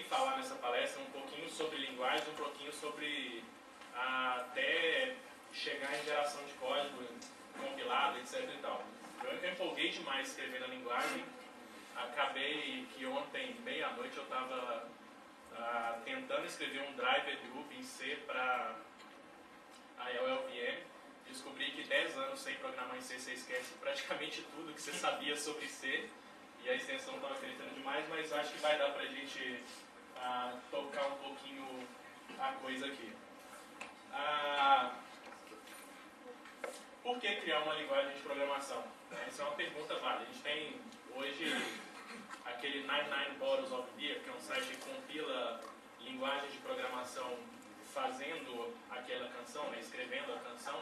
pretendem falar nessa palestra um pouquinho sobre linguagem, um pouquinho sobre até chegar em geração de código compilado, etc. e tal. Eu empolguei demais escrevendo a linguagem. Acabei que ontem, meia-noite, eu estava tentando escrever um driver group em C para a LLVM. Descobri que 10 anos sem programar em C, você esquece praticamente tudo que você sabia sobre C. E a extensão estava acreditando demais, mas acho que vai dar para a gente tocar um pouquinho a coisa aqui. Por que criar uma linguagem de programação? Essa é uma pergunta válida. A gente tem hoje aquele 99 Bottles of Beer, que é um site que compila linguagens de programação fazendo aquela canção, né, escrevendo a canção.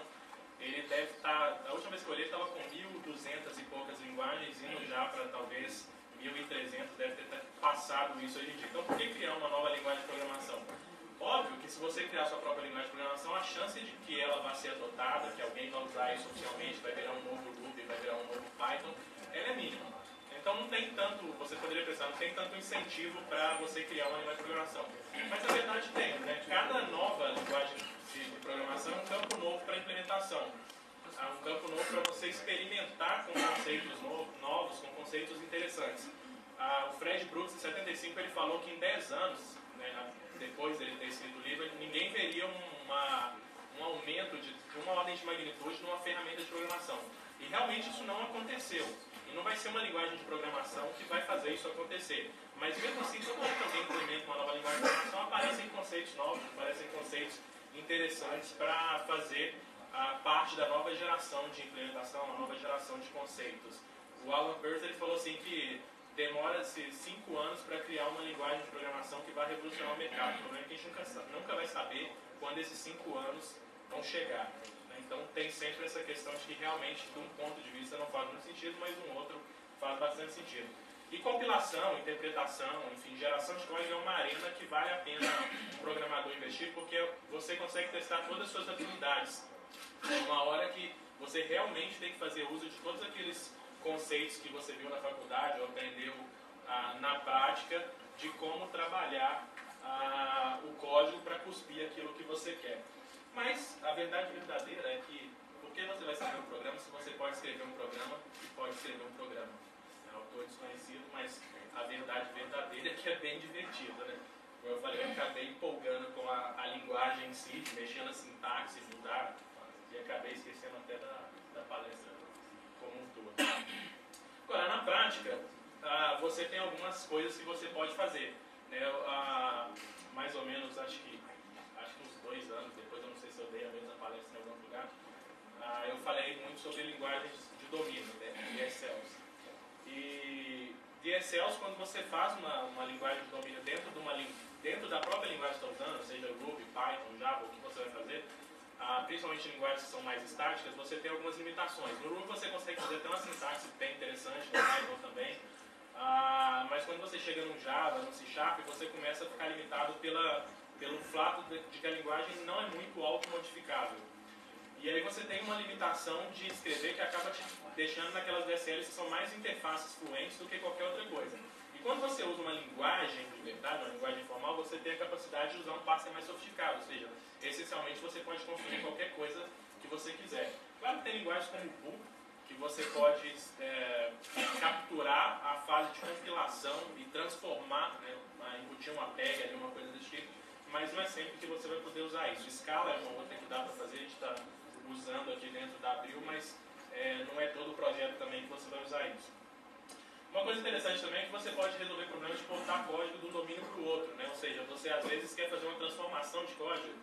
Ele deve estar, a última vez que eu olhei, estava com 1.200 e poucas linguagens, indo já para talvez 1.300, deve ter passado isso hoje em dia. Então, por que criar uma nova linguagem de programação? Óbvio que se você criar sua própria linguagem de programação, a chance de que ela vá ser adotada, que alguém vai usar isso oficialmente, vai virar um novo Ruby, vai virar um novo Python, ela é mínima. Então não tem tanto, você poderia pensar, não tem tanto incentivo para você criar uma linguagem de programação. Mas na verdade tem, né? Cada nova linguagem de programação é um campo novo para implementação. É um campo novo para você experimentar com conceitos novos, com conceitos interessantes. O Fred Brooks, em 75, ele falou que em 10 anos, né, depois de ele ter escrito o livro, ninguém veria um aumento de uma ordem de magnitude numa ferramenta de programação. E realmente isso não aconteceu. E não vai ser uma linguagem de programação que vai fazer isso acontecer. Mas mesmo assim, toda vez que alguém implementa uma nova linguagem de programação, aparecem conceitos novos, aparecem conceitos interessantes para fazer parte da nova geração de implementação, uma nova geração de conceitos. O Alan Peirce, ele falou assim que demora-se 5 anos para criar uma linguagem de programação que vai revolucionar o mercado. O problema é que a gente nunca vai saber quando esses 5 anos vão chegar. Então tem sempre essa questão de que realmente, de um ponto de vista, não faz muito sentido, mas um outro faz bastante sentido. E compilação, interpretação, enfim, geração de código é uma arena que vale a pena um programador investir, porque você consegue testar todas as suas habilidades. É uma hora que você realmente tem que fazer uso de todos aqueles conceitos que você viu na faculdade ou aprendeu na prática de como trabalhar o código para cuspir aquilo que você quer. Mas a verdade verdadeira é que por que você vai escrever um programa se você pode escrever um programa e pode escrever um programa? É um autor desconhecido, mas a verdade verdadeira é que é bem divertida, né? Como eu falei, eu acabei empolgando com a linguagem em si, mexendo na sintaxe, mudar, e acabei esquecendo até da palestra como um todo. Agora, na prática, você tem algumas coisas que você pode fazer, né? Mais ou menos, acho que uns 2 anos depois, eu não sei se eu dei a mesma palestra em algum lugar, eu falei muito sobre linguagens de domínio, né? DSLs. E DSLs, quando você faz uma linguagem de domínio dentro da própria linguagem que está usando, seja Ruby, Python, Java, o que você vai fazer, principalmente linguagens que são mais estáticas, você tem algumas limitações. No Ruby você consegue fazer até uma sintaxe bem interessante, no Python também, mas quando você chega no Java, no C#, você começa a ficar limitado pelo fato de que a linguagem não é muito automodificável. E aí você tem uma limitação de escrever que acaba te deixando naquelas DSLs que são mais interfaces fluentes do que qualquer outra coisa. E quando você usa uma linguagem de verdade, uma linguagem informal, você tem a capacidade de usar um parser mais sofisticado, ou seja, essencialmente você pode construir qualquer coisa que você quiser. Claro que tem linguagens como o Bool, que você pode capturar a fase de compilação e transformar, né, embutir uma PEG ali, uma coisa desse tipo, mas não é sempre que você vai poder usar isso. Scala é uma outra que dá para fazer, a gente está usando aqui dentro da Abril, mas não é todo o projeto também que você vai usar isso. Uma coisa interessante também é que você pode resolver problemas de portar código de um domínio para o outro, né? Ou seja, você às vezes quer fazer uma transformação de código.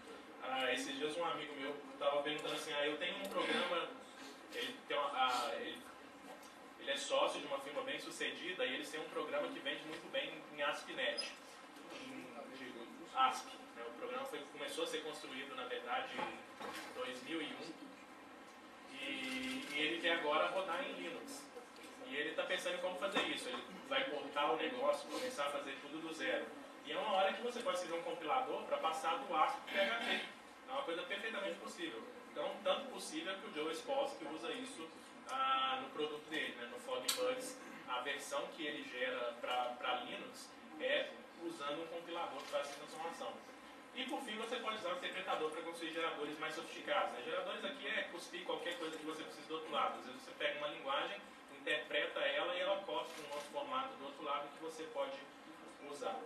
Esses dias um amigo meu estava perguntando assim, eu tenho um programa, ele é sócio de uma firma bem sucedida e eles têm um programa que vende muito bem em ASP.NET, ASP. Né? O programa começou a ser construído, na verdade, em 2001 e ele quer agora rodar em Linux. E ele está pensando em como fazer isso. Ele vai portar o negócio, começar a fazer tudo do zero. E é uma hora que você pode escrever um compilador para passar do ASP para o PHP. É uma coisa perfeitamente possível. Então, tanto possível que o Joe Spolsky usa isso no produto dele, né, no Fogging Bugs. A versão que ele gera para Linux é usando usando um compilador que faz essa transformação. E por fim você pode usar o interpretador para construir geradores mais sofisticados. Né? Geradores aqui é cuspir qualquer coisa que você precisa do outro lado. Às vezes você pega uma linguagem, interpreta ela e ela cospe um outro formato do outro lado que você pode usar.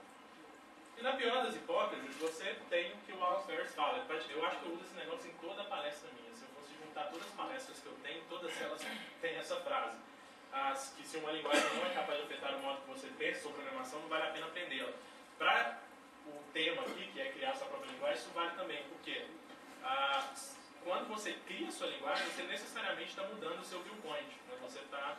E na pior das hipóteses, você tem o que o Alan Ferris fala. Eu acho que eu uso esse negócio em toda palestra minha. Se eu fosse juntar todas as palestras que eu tenho, todas elas têm essa frase. Que se uma linguagem não é capaz de afetar o modo que você pensa sobre programação, não vale a pena aprendê-la. Para o tema aqui, que é criar sua própria linguagem, isso vale também, porque quando você cria sua linguagem, você necessariamente está mudando o seu viewpoint. Né? Você está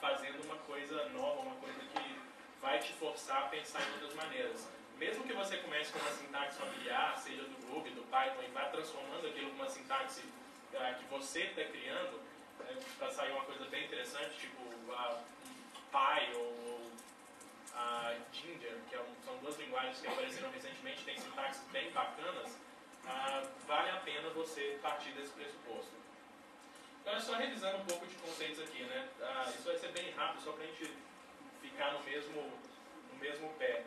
fazendo uma coisa nova, uma coisa que vai te forçar a pensar em outras maneiras. Mesmo que você comece com uma sintaxe familiar, seja do Ruby, do Python, e vá transformando aquilo numa sintaxe que você está criando, para sair uma coisa bem interessante, tipo Py ou Ginger, que são duas linguagens que apareceram recentemente, têm sintaxes bem bacanas, vale a pena você partir desse pressuposto. Agora, só revisando um pouco de conceitos aqui, né? Isso vai ser bem rápido, só para a gente ficar no mesmo pé.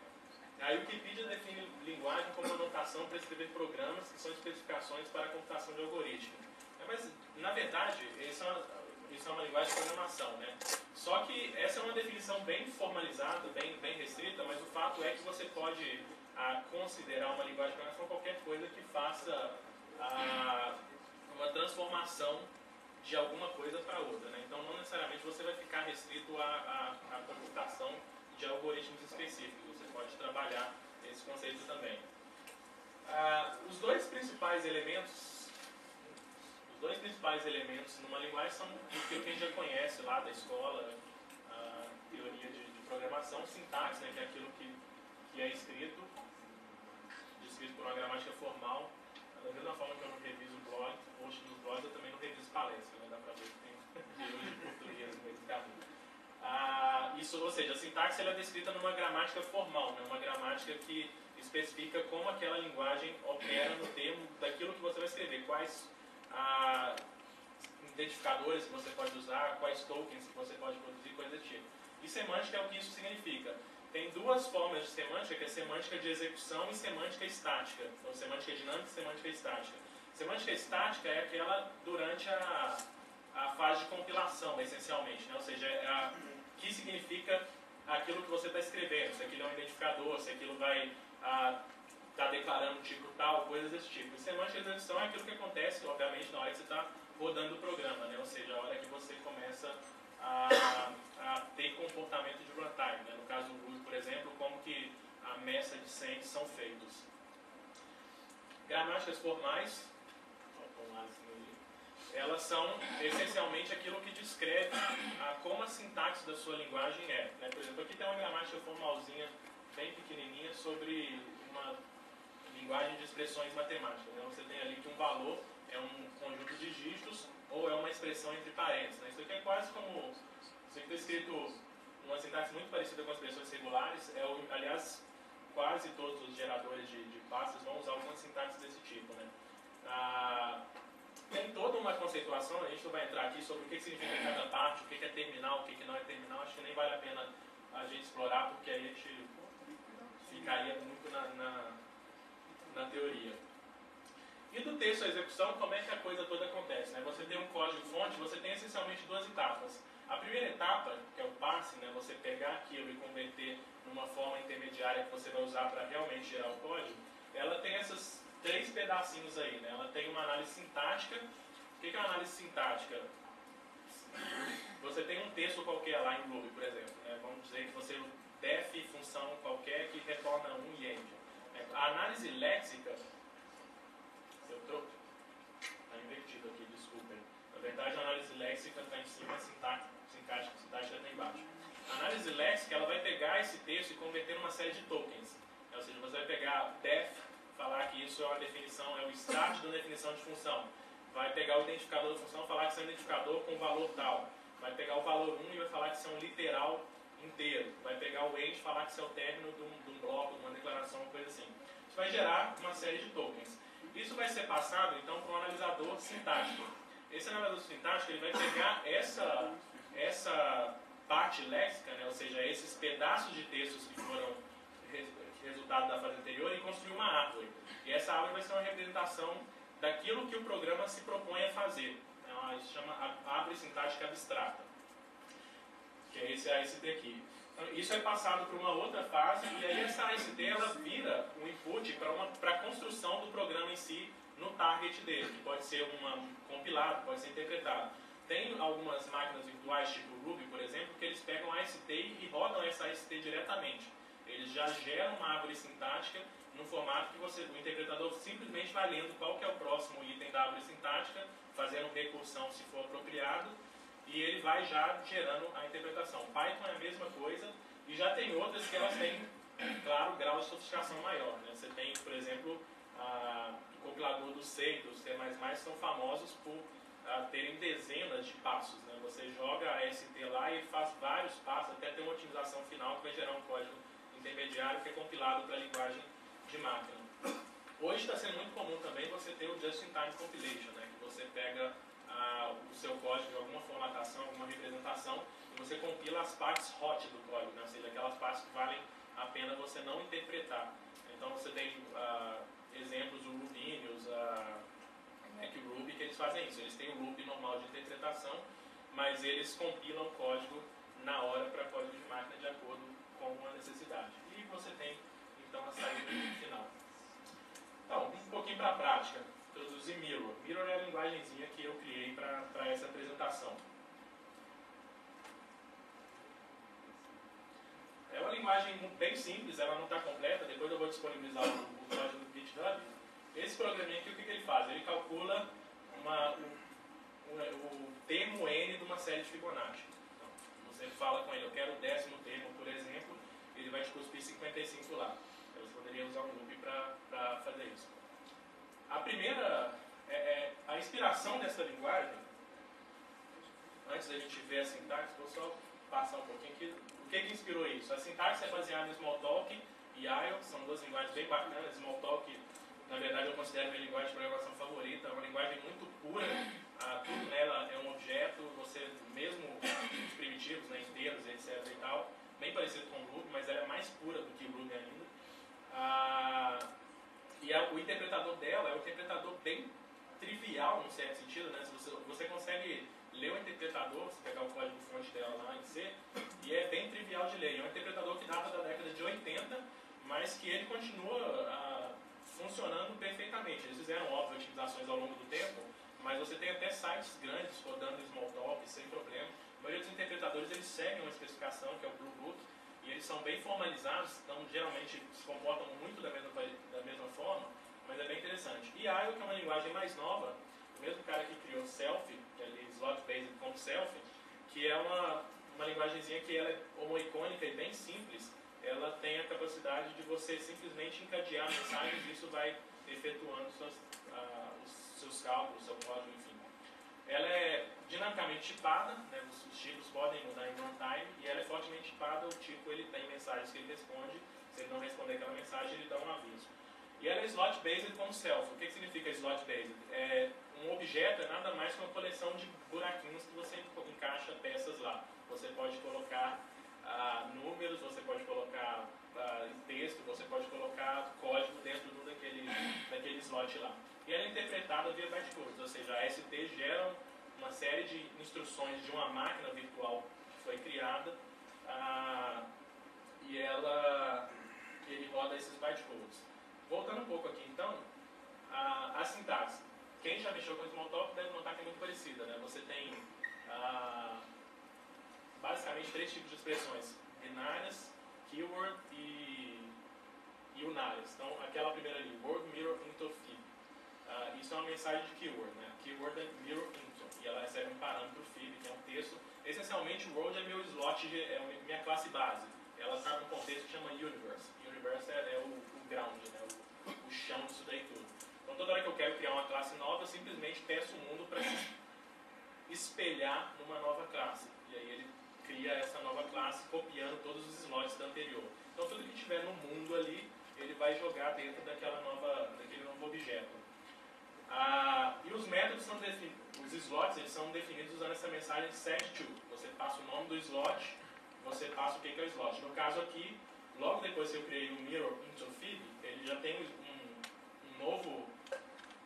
A Wikipedia define linguagem como uma notação para escrever programas que são especificações para a computação de algoritmo. Mas, na verdade, isso é uma linguagem de programação, né? Só que essa é uma definição bem formalizada, bem restrita, mas o fato é que você pode considerar uma linguagem de programação qualquer coisa que faça uma transformação de alguma coisa para outra, né? Então, não necessariamente você vai ficar restrito à computação de algoritmos específicos. Você pode trabalhar esse conceito também. Os dois principais elementos numa linguagem são o que a gente já conhece lá da escola, a teoria de programação, sintaxe, né, que é aquilo que é escrito por uma gramática formal. Da mesma forma que eu não reviso o blog, hoje nos blogs eu também não reviso palestras, né, dá para ver que tem erros de português no meio do caminho. Ou seja, a sintaxe ela é descrita numa gramática formal, né, uma gramática que especifica como aquela linguagem opera no termo daquilo que você vai escrever, quais identificadores que você pode usar, quais tokens que você pode produzir, coisas do tipo. E semântica é o que isso significa. Tem duas formas de semântica, que é semântica de execução e semântica estática. Então, semântica dinâmica e semântica estática. Semântica estática é aquela durante a fase de compilação, essencialmente, né? Ou seja, o que significa aquilo que você está escrevendo, se aquilo é um identificador, se aquilo vai está declarando tipo tal, coisas desse tipo. E semântica de execução é aquilo que acontece, obviamente, na hora que você está rodando o programa, né? Ou seja, a hora que você começa a ter comportamento de runtime, né? No caso do Ruby, por exemplo, como que a message sends são feitos. Gramáticas formais, elas são essencialmente aquilo que descreve como a sintaxe da sua linguagem é, né? Por exemplo, aqui tem uma gramática formalzinha bem pequenininha sobre uma linguagem de expressões matemáticas, né? Você tem ali que um valor é um conjunto de dígitos ou é uma expressão entre parênteses, né? Isso aqui é quase como... Isso aqui está escrito uma sintaxe muito parecida com as expressões regulares. Aliás, quase todos os geradores de pastas vão usar alguma sintaxe desse tipo, né? Tem toda uma conceituação, a gente não vai entrar aqui sobre o que significa cada parte, o que é terminal, o que não é terminal. Acho que nem vale a pena a gente explorar, porque aí a gente ficaria muito na teoria. E do texto à execução, como é que a coisa toda acontece, né? Você tem um código-fonte, você tem essencialmente duas etapas. A primeira etapa, que é o passe, né? Você pegar aquilo e converter numa forma intermediária que você vai usar para realmente gerar o código, ela tem esses três pedacinhos aí, né? Ela tem uma análise sintática. O que é uma análise sintática? Você tem um texto qualquer lá em Ruby, por exemplo, né? Vamos dizer que você def função qualquer que retorna um e end. A análise léxica... Está invertido aqui, desculpem. Na verdade, a análise léxica está em cima, a sintática está embaixo. A análise léxica ela vai pegar esse texto e converter numa série de tokens. Ou seja, você vai pegar def, falar que isso é uma definição, é o start da definição de função. Vai pegar o identificador da função, falar que isso é um identificador com valor tal. Vai pegar o valor 1 e vai falar que isso é um literal inteiro. Vai pegar o end e falar que isso é o término de um bloco, de uma declaração, uma coisa assim. Isso vai gerar uma série de tokens. Isso vai ser passado, então, para um analisador sintático. Esse analisador sintático ele vai pegar essa parte léxica, né, ou seja, esses pedaços de textos que resultado da fase anterior e construir uma árvore. E essa árvore vai ser uma representação daquilo que o programa se propõe a fazer. Isso se chama árvore sintática abstrata, que é esse AST aqui. Então, isso é passado para uma outra fase, e aí essa AST ela vira um input para a construção do programa em si no target dele, que pode ser um compilado, pode ser interpretado. Tem algumas máquinas virtuais, tipo Ruby, por exemplo, que eles pegam a AST e rodam essa AST diretamente. Eles já geram uma árvore sintática no formato que o interpretador simplesmente vai lendo qual que é o próximo item da árvore sintática, fazendo recursão se for apropriado, e ele vai já gerando a interpretação. Python é a mesma coisa, e já tem outras que elas têm, claro, grau de sofisticação maior. Né? Você tem, por exemplo, o compilador do C e do C++ são famosos por terem dezenas de passos. Né? Você joga a AST lá e faz vários passos, até ter uma otimização final que vai gerar um código intermediário que é compilado para a linguagem de máquina. Hoje está sendo muito comum também você ter o Just-in-Time Compilation, né? Que você pega o seu código de alguma formatação, alguma representação, e você compila as partes hot do código, né? Ou seja, aquelas partes que valem a pena você não interpretar. Então você tem exemplos do Rubinius, MacRuby, que eles fazem isso. Eles têm o loop normal de interpretação, mas eles compilam o código na hora para código de máquina de acordo com a necessidade. E você tem, então, a saída final. Então, um pouquinho para a prática. Introduzir Mirror. Mirror é a linguagenzinha que eu criei para essa apresentação. É uma linguagem bem simples, ela não está completa, depois eu vou disponibilizar o código do GitHub. Esse programinha aqui, o que ele faz? Ele calcula o termo n de uma série de Fibonacci. Então, você fala com ele, eu quero o 10º termo, por exemplo, ele vai te cuspir 55 lá. Então, você poderia usar um loop para fazer isso. A primeira, a inspiração dessa linguagem, antes da gente ver a sintaxe, vou só passar um pouquinho aqui. O que inspirou isso? A sintaxe é baseada em Smalltalk e IO, são duas linguagens bem bacanas. Smalltalk, na verdade, eu considero minha linguagem de programação favorita, é uma linguagem muito pura, tudo nela é um objeto, você, mesmo os primitivos, né, inteiros, etc. e tal, bem parecido com o Ruby, mas ela é mais pura do que o Ruby ainda. O interpretador dela é um interpretador bem trivial, num certo sentido, né? Você consegue ler o interpretador, se pegar o código fonte dela lá em C, e é bem trivial de ler. É um interpretador que data da década de 80, mas que ele continua funcionando perfeitamente. Eles fizeram, óbvio, otimizações ao longo do tempo, mas você tem até sites grandes rodando em Smalltalk sem problema. A maioria dos interpretadores eles seguem uma especificação, que é o Blue Book, e eles são bem formalizados, então geralmente se comportam muito da mesma forma, mas é bem interessante. E IO, que é uma linguagem mais nova, o mesmo cara que criou Self, que é ali Slot Based com Self, que é uma linguagenzinha que ela é homoicônica e bem simples, ela tem a capacidade de você simplesmente encadear mensagens e isso vai efetuando os seus cálculos, seu código, enfim. Ela é dinamicamente tipada, né, os tipos podem mudar em runtime, e ela é fortemente tipada, o tipo ele tem mensagens que ele responde, se ele não responder aquela mensagem, ele dá um aviso. E ela é slot-based como self. O que significa slot-based? Um objeto é nada mais que uma coleção de buraquinhos que você encaixa peças lá. Você pode colocar números, você pode colocar texto, você pode colocar código dentro daquele slot lá. E ela é interpretada via bytecode, ou seja, a AST gera uma série de instruções de uma máquina virtual que foi criada e ele roda esses bytecodes. Voltando um pouco aqui, então, a sintaxe. Quem já mexeu com o Smalltalk deve notar que é muito parecida, né? Você tem basicamente 3 tipos de expressões: binárias, keyword e unárias. Então, aquela primeira ali, word, mirror, into, fib. Isso é uma mensagem de keyword, né? Keyword é mirror, into, e ela recebe um parâmetro fib, que é um texto. Essencialmente, o world é meu slot, é minha classe base. Ela está num contexto que chama universe. Universe é o ground, né? O chão disso daí tudo. Então, toda hora que eu quero criar uma classe nova, eu simplesmente peço o mundo para se espelhar numa nova classe. E aí ele cria essa nova classe copiando todos os slots da anterior. Então, tudo que tiver no mundo ali, ele vai jogar dentro daquele novo objeto. E os métodos são definidos, os slots eles são definidos usando essa mensagem setTo. Você passa o nome do slot, você passa o que é o slot. No caso aqui, logo depois que eu criei o mirror into feed, ele já tem um novo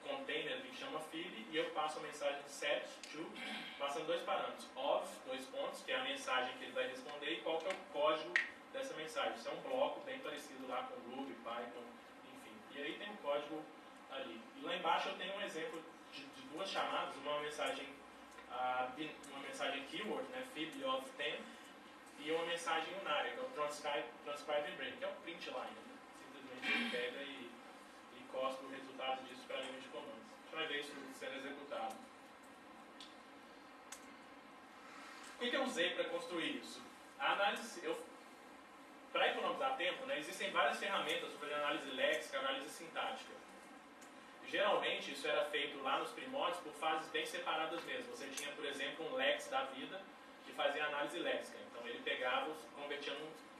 container que chama feed, e eu passo a mensagem set to, passando dois parâmetros, of, dois pontos, que é a mensagem que ele vai responder, e qual que é o código dessa mensagem. Isso é um bloco bem parecido lá com Ruby, Python, enfim. E aí tem o código ali. E lá embaixo eu tenho um exemplo de duas chamadas, uma mensagem keyword, né, feed of 10, e uma mensagem unária, que é o transcribe and break, que é o print line. Né? Simplesmente ele pega e cospe o resultado disso para a linha de comandos. A gente vai ver isso sendo executado. O que eu usei para construir isso? A análise, para economizar tempo, né, existem várias ferramentas sobre análise léxica, análise sintática. Geralmente isso era feito lá nos primórdios por fases bem separadas mesmo. Você tinha, por exemplo, um lex da vida que fazia análise léxica. Então ele pegava, convertia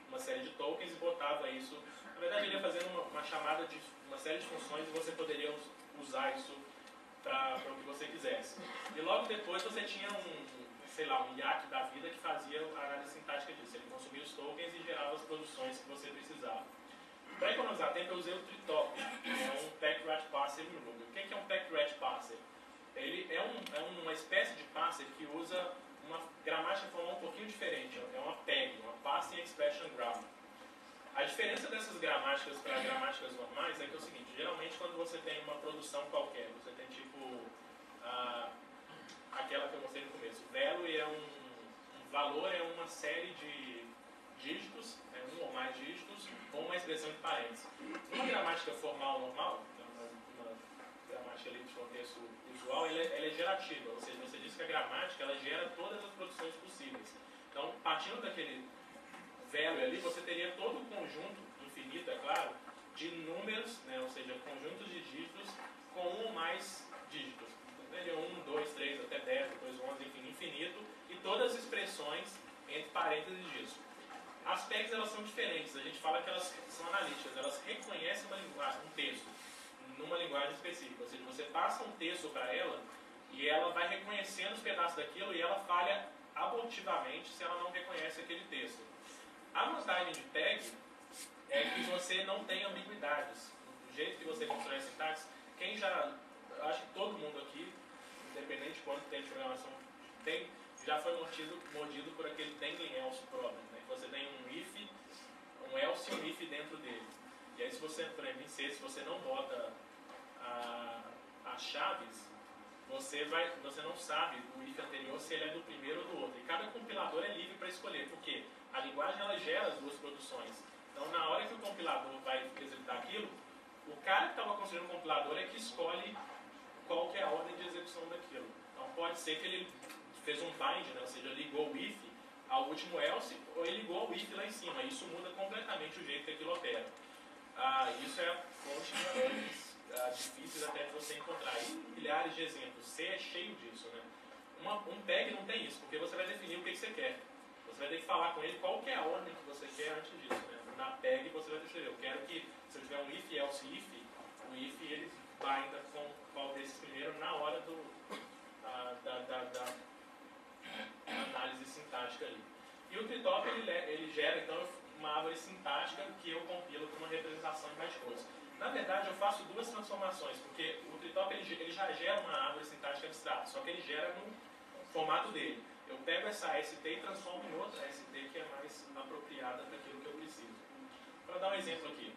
uma série de tokens e botava isso. Na verdade ele ia fazendo uma chamada de uma série de funções e você poderia usar isso para o que você quisesse. E logo depois você tinha um IAC da vida que fazia a análise sintática disso. Ele consumia os tokens e gerava as produções que você precisava. Para economizar tempo, eu usei o Tritop, que é um Packrat Parser no Ruby. O que é um Packrat Parser? Ele é uma espécie de parser que usa uma gramática formal um pouquinho diferente. É uma PEG, uma Parsing Expression Grammar. A diferença dessas gramáticas para gramáticas normais é que é o seguinte: geralmente quando você tem uma produção qualquer, você tem tipo aquela que eu mostrei no começo. Value é um valor, é uma série de dígitos, um ou mais dígitos, com uma expressão de parênteses. Uma gramática formal normal, uma gramática ali de contexto usual, ela é gerativa, ou seja, você diz que a gramática ela gera todas as produções possíveis. Então, partindo daquele value ali, você teria todo o conjunto, infinito, é claro, de números, né, ou seja, conjuntos de dígitos com um ou mais dígitos. Teria 1, 2, 3, até 10, depois 11, enfim, infinito, e todas as expressões entre parênteses disso. As PEGs elas são diferentes, a gente fala que elas são analíticas, elas reconhecem uma linguagem, um texto, numa linguagem específica. Ou seja, você passa um texto para ela e ela vai reconhecendo os pedaços daquilo e ela falha abortivamente se ela não reconhece aquele texto. A vantagem de PEG é que você não tem ambiguidades. Do jeito que você constrói a sintaxe, acho que todo mundo aqui, independente de quanto tempo de programação tem, já foi mordido por aquele dangling else problem, né? Você tem um if, um else e um if dentro dele. E aí, se você, por exemplo, em C, se você não bota as chaves, você não sabe o if anterior se ele é do primeiro ou do outro. E cada compilador é livre para escolher, porque a linguagem ela gera as duas produções. Então, na hora que o compilador vai executar aquilo, o cara que estava construindo o compilador é que escolhe qual que é a ordem de execução daquilo. Então, pode ser que ele fez um bind, né? Ou seja, ligou o if ao último else, ou ele ligou ao if lá em cima. Isso muda completamente o jeito que aquilo opera. Isso é a fonte de bugs difíceis até de você encontrar. E milhares de exemplos. C é cheio disso, né? Um PEG não tem isso, porque você vai definir o que você quer. Você vai ter que falar com ele qual que é a ordem que você quer antes disso, né? Na PEG você vai decidir, eu quero que, se eu tiver um if, else, if, o if ele binda com qual desses primeiro na hora da análise sintática ali. E o Tritop ele gera então uma árvore sintática que eu compilo com uma representação de mais coisas. Na verdade eu faço duas transformações, porque o Tritop ele já gera uma árvore sintática abstrata, só que ele gera no formato dele. Eu pego essa ST e transformo em outra ST que é mais apropriada para aquilo que eu preciso. Para dar um exemplo aqui,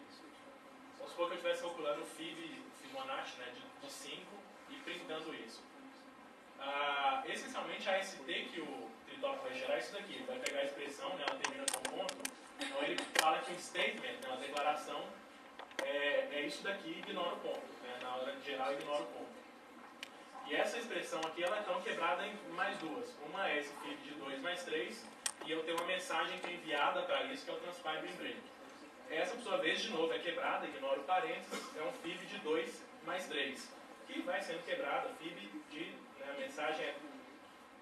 vamos supor que eu estivesse calculando o Fibonacci, né, de 5 e printando isso. Essencialmente a ST que o Tritop vai gerar é isso daqui. Ele vai pegar a expressão, né, ela termina com um ponto, então ele fala que um statement, né, uma declaração, é isso daqui e ignora o ponto. Né, na hora de gerar, ignora o ponto. E essa expressão aqui, ela é então quebrada em mais duas. Uma é esse feed de 2 mais 3, e eu tenho uma mensagem que é enviada para isso, que é o transcribe and break. Essa, por sua vez, de novo, é quebrada, ignora o parênteses, é um fib de 2 mais 3, que vai sendo quebrada, fib de, né, a mensagem é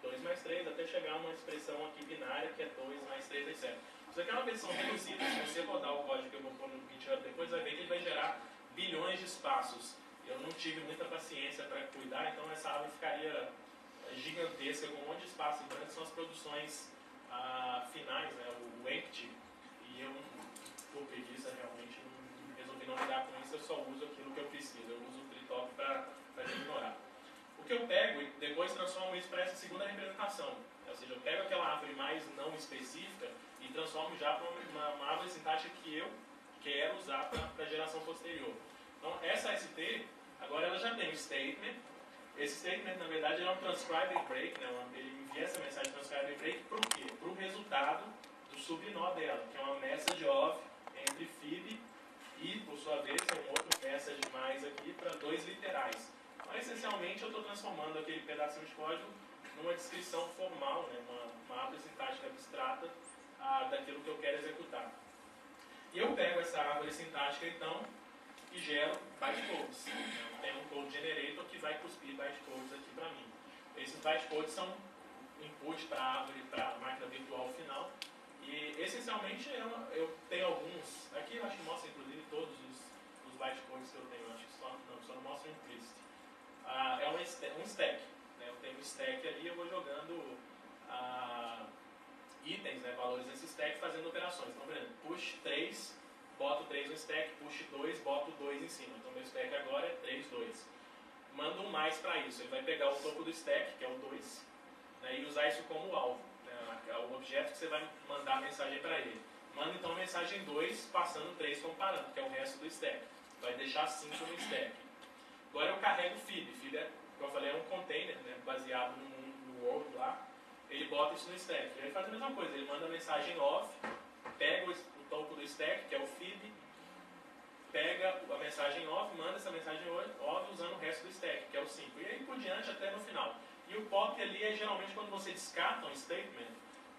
2 mais 3, até chegar a uma expressão aqui binária, que é 2 mais 3, etc. Isso aqui é uma versão reduzida, se você rodar o código que eu vou pôr no GitHub depois, vai ver que ele vai gerar bilhões de espaços. Eu não tive muita paciência para cuidar, então essa árvore ficaria gigantesca, com um monte de espaço em branco, são as produções finais, né, o empty, e eu, por isso para essa segunda representação. Ou seja, eu pego aquela árvore mais não específica e transformo já para uma árvore sintática que eu quero usar para a geração posterior. Então, essa ST, agora ela já tem um statement. Esse statement, na verdade, é um transcribe and break, né? Ele envia essa mensagem transcribe and break para o quê? Para o resultado do subnó dela, que é uma message of entre fib e, por sua vez, tem um outro message mais aqui para dois literais. Então, essencialmente, eu estou transformando aquele pedacinho de código numa descrição formal, né? uma árvore sintática abstrata daquilo que eu quero executar. E eu pego essa árvore sintática, então, e gero bytecodes. Eu tenho um code generator que vai cuspir bytecodes aqui para mim. Esses bytecodes são input para a árvore, para a máquina virtual final. E, essencialmente, eu tenho alguns. Aqui eu acho que mostra, inclusive, todos os bytecodes que eu tenho. Eu acho que só não mostra o implicit. É um stack. Né? Eu tenho um stack ali, eu vou jogando itens, né, valores nesse stack, fazendo operações. Então, por exemplo, push 3, boto 3 no stack, push 2, boto 2 em cima. Então, meu stack agora é 3, 2. Mando um mais para isso. Ele vai pegar o topo do stack, que é o 2, né, e usar isso como alvo. Né, o objeto que você vai mandar a mensagem para ele. Manda, então, a mensagem 2, passando 3 como parâmetro, que é o resto do stack. Vai deixar 5 no stack. Agora eu carrego o fib. Fib, como eu falei, é um container, né, baseado no world lá. Ele bota isso no stack. Ele faz a mesma coisa, ele manda a mensagem off, pega o topo do stack, que é o fib, pega a mensagem off, manda essa mensagem off usando o resto do stack, que é o 5. E aí por diante até no final. E o pop ali é geralmente quando você descarta um statement,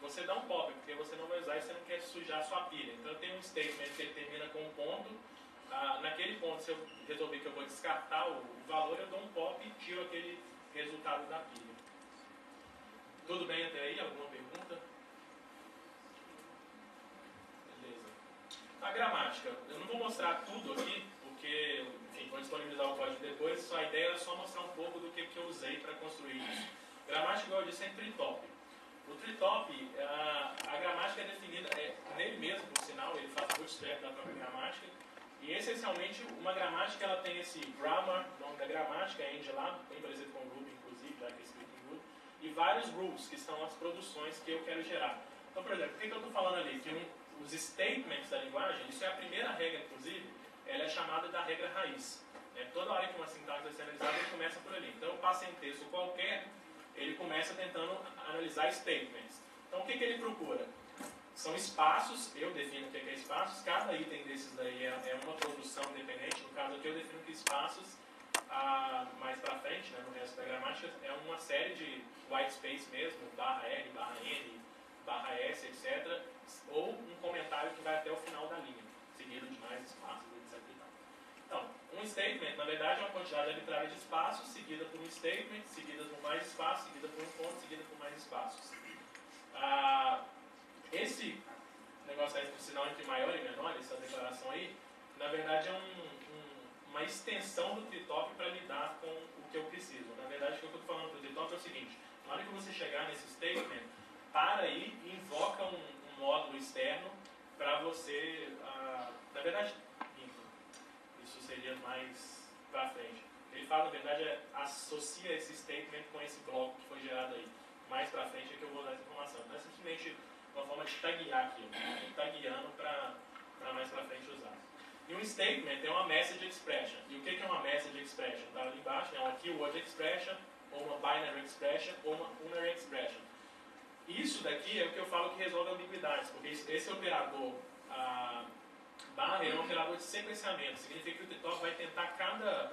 você dá um pop, porque você não vai usar e você não quer sujar a sua pilha. Então eu tenho um statement que ele termina com um ponto. Naquele ponto, se eu resolver que eu vou descartar o valor, eu dou um pop e tiro aquele resultado da pilha. Tudo bem até aí? Alguma pergunta? Beleza. A gramática. Eu não vou mostrar tudo aqui, porque, enfim, vou disponibilizar o código depois. A ideia era só mostrar um pouco do que eu usei para construir isso. Gramática, igual eu disse, é em tritop. O tritop, a gramática é definida, nele mesmo, por sinal, ele faz bootstrap da própria gramática. E, essencialmente, uma gramática, ela tem esse grammar, nome da gramática, é lá, bem parecido com o Ruby, inclusive, já que é escrito em Ruby. E vários rules, que são as produções que eu quero gerar. Então, por exemplo, o que eu estou falando ali? Que os statements da linguagem, isso é a primeira regra, inclusive, ela é chamada da regra raiz. Toda hora que uma sintaxe vai ser analisada, ele começa por ali. Então, eu passo em texto qualquer, ele começa tentando analisar statements. Então, o que ele procura? São espaços, eu defino o que é espaços, cada item desses daí é uma produção independente. No caso aqui, eu defino que espaços, mais para frente, né, no resto da gramática, é uma série de white space mesmo, barra R, barra N, barra S, etc. Ou um comentário que vai até o final da linha, seguido de mais espaços, etc. Então, um statement, na verdade, é uma quantidade arbitrária de espaços, seguida por um statement, seguida por mais espaços, seguida por um ponto, seguida por mais espaços. Esse negócio aí do sinal entre maior e menor, essa declaração aí, na verdade é uma extensão do tritop para lidar com o que eu preciso. Na verdade, o que eu estou falando do tritop é o seguinte: na hora que você chegar nesse statement, para aí e invoca um módulo externo para você, na verdade, isso seria mais para frente. Ele fala, na verdade, associa esse statement com esse bloco que foi gerado aí. Mais para frente é que eu vou dar essa informação. Então é simplesmente uma forma de taguear aqui, tagueando para mais para frente usar. E um statement é uma message expression. E o que é uma message expression? Está ali embaixo, é uma keyword expression, ou uma binary expression, ou uma unary expression. Isso daqui é o que eu falo que resolve ambiguidades, porque esse operador barra é um operador de sequenciamento. Significa que o tritop vai tentar cada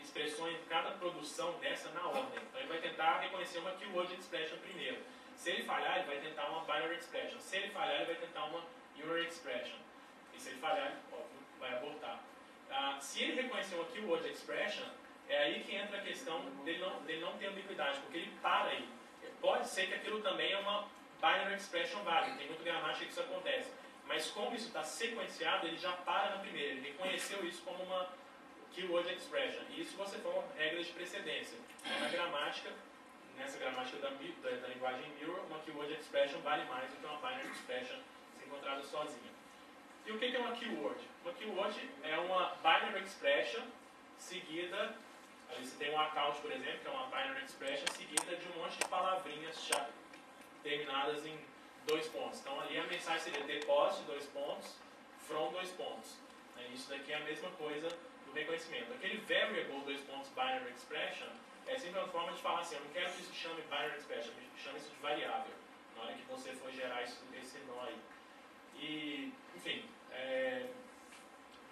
expressão, cada produção dessa na ordem. Então ele vai tentar reconhecer uma keyword expression primeiro. Se ele falhar, ele vai tentar uma binary expression. Se ele falhar, ele vai tentar uma unary expression. E se ele falhar, ele, óbvio, vai abortar. Se ele reconhecer uma keyword expression, é aí que entra a questão dele não ter ambiguidade, porque ele para aí. Pode ser que aquilo também é uma binary expression válida, tem muita gramática que isso acontece. Mas como isso está sequenciado, ele já para na primeira. Ele reconheceu isso como uma keyword expression. E isso você for regras de precedência. Na gramática, nessa gramática da linguagem Mirror, uma keyword expression vale mais do que uma binary expression se encontrada sozinha. E o que é uma keyword? Uma keyword é uma binary expression seguida Ali você tem um account, por exemplo, que é uma binary expression seguida de um monte de palavrinhas terminadas em 2 pontos. Então ali a mensagem seria deposit, 2 pontos, from, 2 pontos. Isso daqui é a mesma coisa do reconhecimento. Aquele variable, 2 pontos, binary expression, é sempre uma forma de falar assim, eu não quero que isso chame binary expression, chame isso de variável, na hora que você for gerar esse nó aí. E, enfim,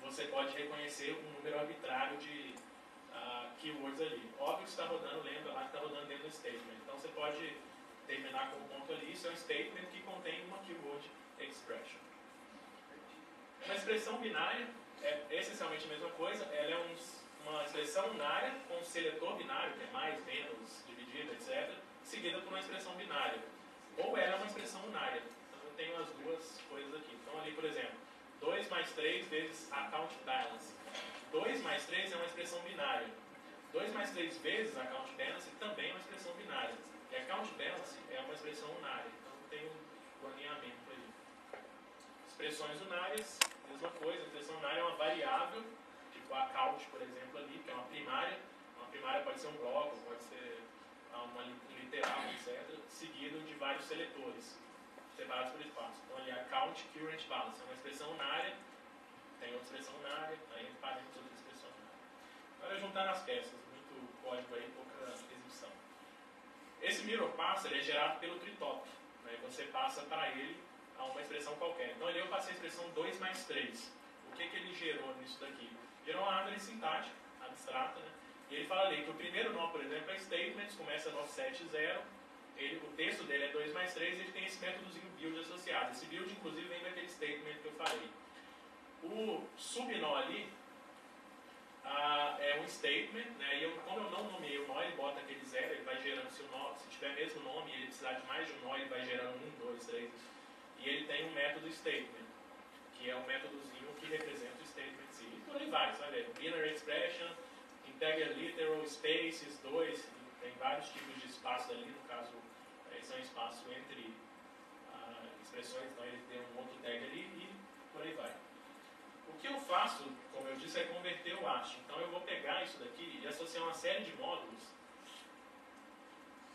você pode reconhecer um número arbitrário de keywords ali. Óbvio que está rodando, lembra lá que está rodando dentro do statement. Então você pode terminar com um ponto ali, isso é um statement que contém uma keyword expression. Uma expressão binária é essencialmente a mesma coisa, ela é uma expressão unária com um seletor binário, que é mais, menos, dividido, etc., seguida por uma expressão binária. Ou ela é uma expressão unária. Então eu tenho as duas coisas aqui. Então ali, por exemplo, 2 mais 3 vezes account balance. 2 mais 3 é uma expressão binária. 2 mais 3 vezes account balance também é uma expressão binária. E account balance é uma expressão unária. Então tem um alinhamento aí. Expressões unárias, mesma coisa. A expressão unária é uma variável, tipo account, por exemplo, ali, que é uma primária. Uma primária pode ser um bloco, pode ser um literal, etc., seguido de vários seletores, separados por espaço. Então ali, account current balance é uma expressão unária, tem outra expressão unária, aí parênteses outra expressão unária. Agora juntando as peças, muito código aí, pouca exibição. Esse mirror parser é gerado pelo tritop, né? Você passa para ele a uma expressão qualquer. Então ali eu passei a expressão 2 mais 3. O que ele gerou nisso daqui? Gerou uma árvore sintática, abstrata, né? E ele fala ali que o primeiro nó, por exemplo, é statements, começa no 7.0, o texto dele é 2 mais 3, e ele tem esse métodozinho build associado. Esse build, inclusive, vem daquele statement que eu falei. O subnó ali é um statement, né? E como eu não nomeei o nó, ele bota aquele 0, ele vai gerando, se o nó, se tiver mesmo nome e ele precisar de mais de um nó, ele vai gerando 1, 2, 3. E ele tem um método statement, que é um métodozinho que representa o statement sim. E por aí vai, sabe? Binary expression, integer literal, spaces, 2, tem vários tipos de espaço ali, no caso, esse é um espaço entre expressões, então ele tem um outro tag ali e por aí vai. O que eu faço, como eu disse, é converter o hash. Então eu vou pegar isso daqui e associar uma série de módulos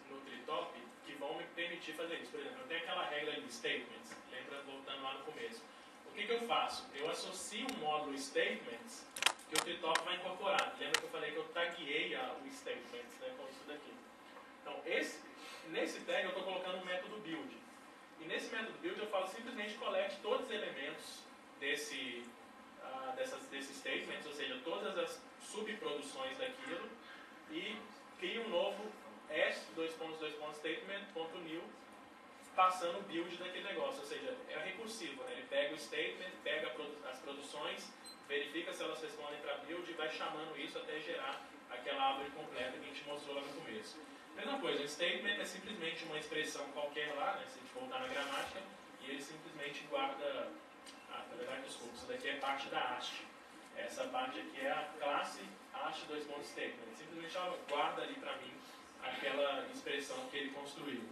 no tritop que vão me permitir fazer isso. Por exemplo, eu tenho aquela regra ali de statements, lembra, voltando lá no começo. O que eu faço? Eu associo um módulo statements que o tritop vai incorporar. Lembra que eu falei que eu taguei o statements, né, com isso daqui. Então, nesse tag eu estou colocando um método build. E nesse método build eu falo simplesmente colete todos os elementos desses statements, ou seja, todas as subproduções daquilo, e crio um novo s:2.2.statement.new passando o build daquele negócio, ou seja, é recursivo, né? Ele pega o statement, pega as produções, verifica se elas respondem para build e vai chamando isso até gerar aquela árvore completa que a gente mostrou lá no começo. Mesma coisa, o statement é simplesmente uma expressão qualquer lá, né? Se a gente voltar na gramática, e ele simplesmente guarda, na verdade, desculpa, isso daqui é parte da hash. Essa parte aqui é a classe hash:2.statement. Simplesmente ela guarda ali para mim aquela expressão que ele construiu.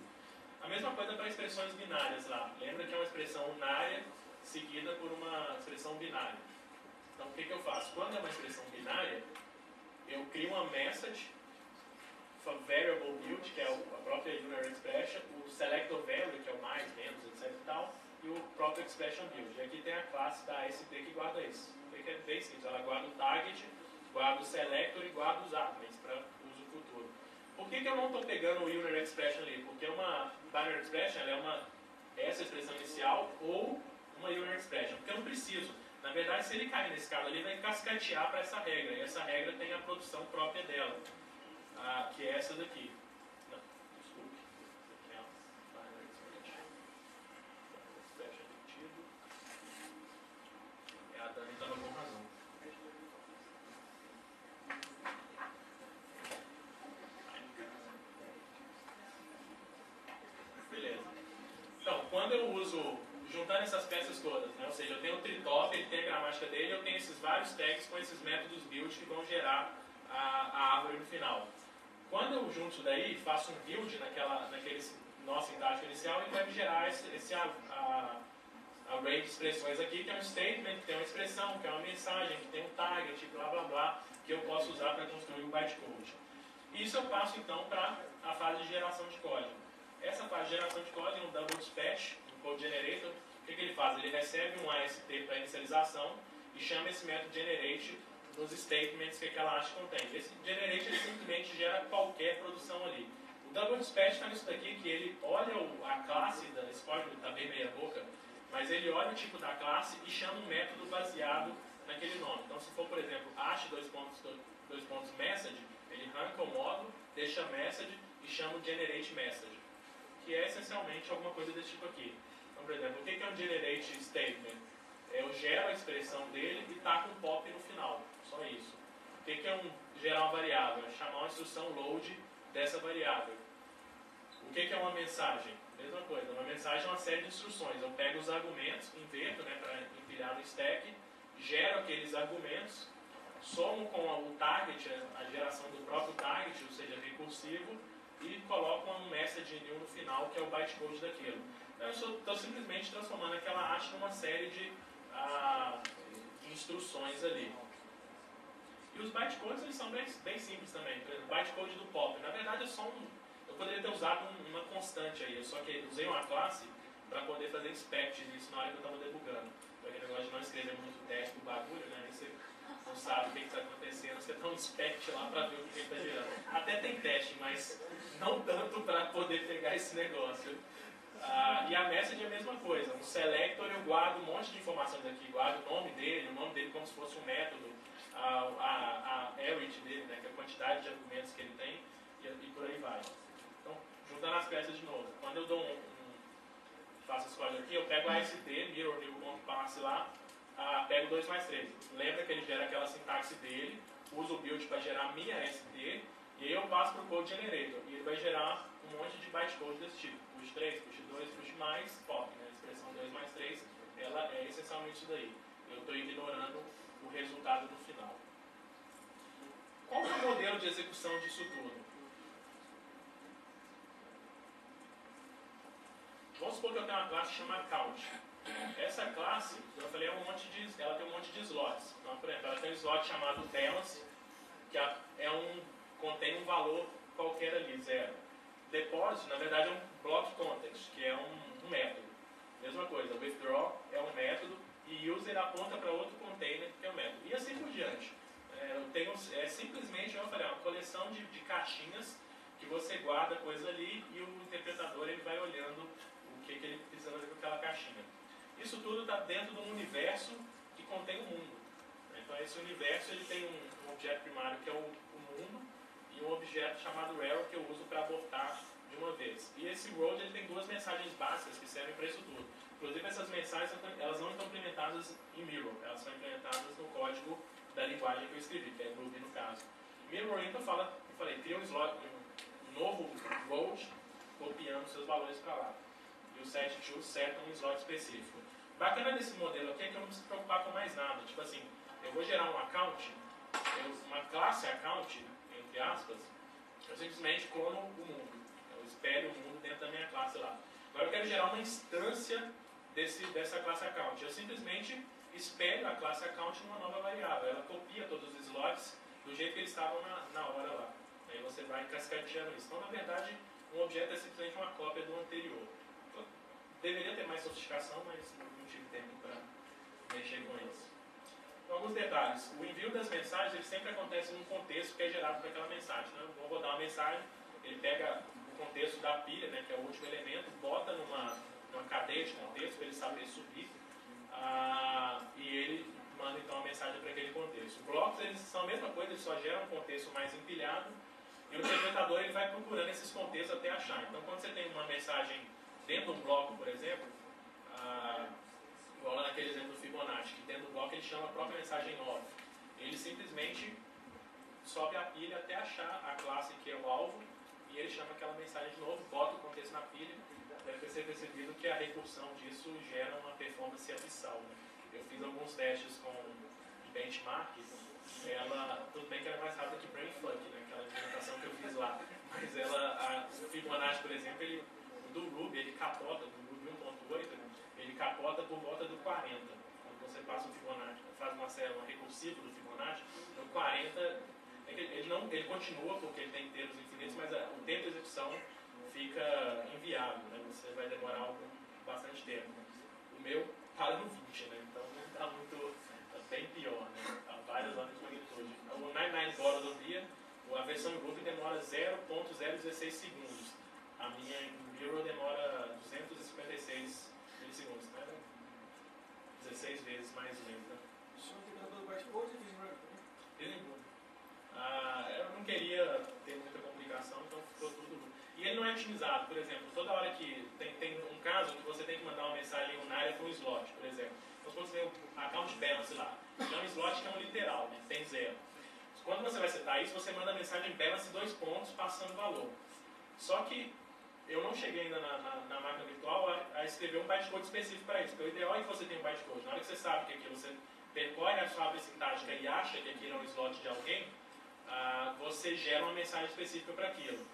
A mesma coisa para expressões binárias lá. Lembra que é uma expressão unária seguida por uma expressão binária. Então o que eu faço? Quando é uma expressão binária, eu crio uma message variable build, que é a própria unary expression, o selector value, que é o mais, menos, etc e tal, e o próprio expression build. E aqui tem a classe da ASP que guarda isso. Que é bem simples, ela guarda o target, guarda o selector e guarda os arguments para uso futuro. Por que eu não estou pegando o unary expression ali? Porque uma binary expression ela é essa expressão inicial ou uma unary expression. Porque eu não preciso. Na verdade, se ele cair nesse caso ali, vai cascatear para essa regra. E essa regra tem a produção própria dela, que é essa daqui. Não, desculpe. Essa aqui é a binary expression. Binary expression repetido. A Dani estava com razão. Beleza. Então, quando eu uso, juntando essas peças todas, né? Ou seja, eu tenho o tritop, ele tem a gramática dele, eu tenho esses vários tags com esses métodos build que vão gerar a árvore no final. Quando eu junto isso daí, faço um build naquele nó sintático inicial, ele vai me gerar esse array de expressões aqui, que é um statement, que tem uma expressão, que é uma mensagem, que tem um target, blá blá blá, que eu posso usar para construir um bytecode. Isso eu passo então para a fase de geração de código. Essa fase de geração de código, um double dispatch, um code generator, o que ele faz? Ele recebe um AST para inicialização e chama esse método generate nos statements que aquela hash contém. Esse generate ele simplesmente gera qualquer produção ali. O double dispatch está nisso daqui, que ele olha a classe, esse código está bem meia boca, mas ele olha o tipo da classe e chama um método baseado naquele nome. Então, se for, por exemplo, hash message, ele arranca o módulo, deixa message e chama o generate message, que é essencialmente alguma coisa desse tipo aqui. Então, por exemplo, o que é um generate statement? Eu gero a expressão dele e taco um pop no final, só isso. O que é gerar uma variável? É chamar uma instrução load dessa variável. O que é uma mensagem? Mesma coisa, uma mensagem é uma série de instruções. Eu pego os argumentos, inverto para empilhar no stack, gero aqueles argumentos, somo com o target, a geração do próprio target, ou seja, recursivo, e coloco um message new no final, que é o bytecode daquilo. Então, eu estou simplesmente transformando aquela hash numa série de instruções ali. E os bytecodes eles são bem simples também. Por exemplo, o bytecode do pop, na verdade é só eu poderia ter usado uma constante aí, eu só que usei uma classe para poder fazer inspect disso na hora que eu estava debugando. Para aquele negócio de não escrever muito teste do bagulho, né? Aí você não sabe o que está acontecendo, você dá um inspect lá para ver o que está gerando. Até tem teste, mas não tanto para poder pegar esse negócio. E a message é a mesma coisa. Um selector eu guardo um monte de informações aqui, guardo o nome dele como se fosse um método, a arith dele, né, que é a quantidade de argumentos que ele tem, e por aí vai. Então, juntando as peças de novo. Quando eu dou faço esse código aqui, eu pego a AST, mirror new.parse lá, pego 2 mais 3. Lembra que ele gera aquela sintaxe dele, uso o build para gerar a minha AST, e aí eu passo para o code generator, e ele vai gerar um monte de bytecode desse tipo. Push 3, push 2, push mais, pop. Né? A expressão 2 mais 3, ela é essencialmente isso daí. Eu estou ignorando o resultado no final. Qual é o modelo de execução disso tudo? Vamos supor que eu tenho uma classe chamada count. Essa classe, eu falei, ela tem um monte de slots. Então, por exemplo, ela tem um slot chamado balance, que contém um valor qualquer ali, 0. Deposit, na verdade, é um block context, que é um método. Mesma coisa, withdraw é um método e user aponta para outro container, que é um método. E assim por diante. Simplesmente, eu falei, uma coleção de caixinhas que você guarda coisa ali e o interpretador ele vai olhando o que ele precisa fazer com aquela caixinha. Isso tudo está dentro de um universo que contém o mundo. Então, esse universo ele tem um objeto primário que é o mundo e um objeto chamado error que eu uso para abortar de uma vez. E esse road ele tem 2 mensagens básicas que servem para isso tudo. Inclusive, essas mensagens elas não estão implementadas em Mirror, elas são implementadas no código da linguagem que eu escrevi, que é Ruby no caso. Mirror, então, cria um novo road, copiando seus valores para lá. E o set2 seta um slot específico. Bacana desse modelo aqui é que eu não preciso me preocupar com mais nada. Tipo assim, eu vou gerar um account, uma classe account, entre aspas, eu simplesmente clono o mundo. Eu espelho o mundo dentro da minha classe lá. Agora eu quero gerar uma instância dessa classe account. Eu simplesmente espelho a classe account numa nova variável. Ela copia todos os slots do jeito que eles estavam na hora lá. Aí você vai cascateando isso. Então, na verdade, um objeto é simplesmente uma cópia do anterior. Então, deveria ter mais sofisticação, mas não tive tempo para mexer com isso. Então, alguns detalhes. O envio das mensagens ele sempre acontece num contexto que é gerado por aquela mensagem. Então, eu vou rodar uma mensagem, ele pega o contexto da pilha, né, que é o último elemento, bota numa cadeia de contexto para ele saber subir, e ele manda então a mensagem para aquele contexto. Blocos eles são a mesma coisa, eles só geram um contexto mais empilhado, e o interpretador ele vai procurando esses contextos até achar. Então, quando você tem uma mensagem dentro de um bloco, por exemplo, igual lá naquele exemplo do Fibonacci, que dentro do bloco ele chama a própria mensagem nova. Ele simplesmente sobe a pilha até achar a classe que é o alvo, e ele chama aquela mensagem de novo, bota o contexto na pilha. Deve ter percebido que a recursão disso gera uma performance abissal. Né? Eu fiz alguns testes com benchmark, tudo bem que ela é mais rápida que Brainfuck, né? Aquela implementação que eu fiz lá, mas o Fibonacci, por exemplo, do Ruby, ele capota, do Ruby 1.8, ele capota por volta do ciclo do Fibonacci, no 40, ele continua porque ele tem inteiros infinitos, mas o tempo de execução fica inviável, né? Você vai demorar bastante tempo. O meu para no 20, né? Então não está muito, bem pior, né? Há várias ordens de magnitude. O 99 Boros of the Year, a versão em Groovy demora 0.016 segundos. A minha em Mirror demora 256 milissegundos, né? 16 vezes mais lenta. Só que pelo bytecode e Vision também. Eu não queria ter muita complicação, então ficou tudo. E ele não é otimizado, por exemplo, toda hora que tem um caso que você tem que mandar uma mensagem unária para um slot, por exemplo. Vamos supor que você tem um account balance lá. É um slot que é um literal, né? Tem 0. Quando você vai setar isso, você manda a mensagem balance 2 pontos passando o valor. Só que eu não cheguei ainda na máquina virtual a escrever um bytecode específico para isso. Porque o ideal é que você tenha um bytecode. Na hora que você sabe que aquilo você percorre a sua árvore sintática e acha que aquilo é um slot de alguém, você gera uma mensagem específica para aquilo.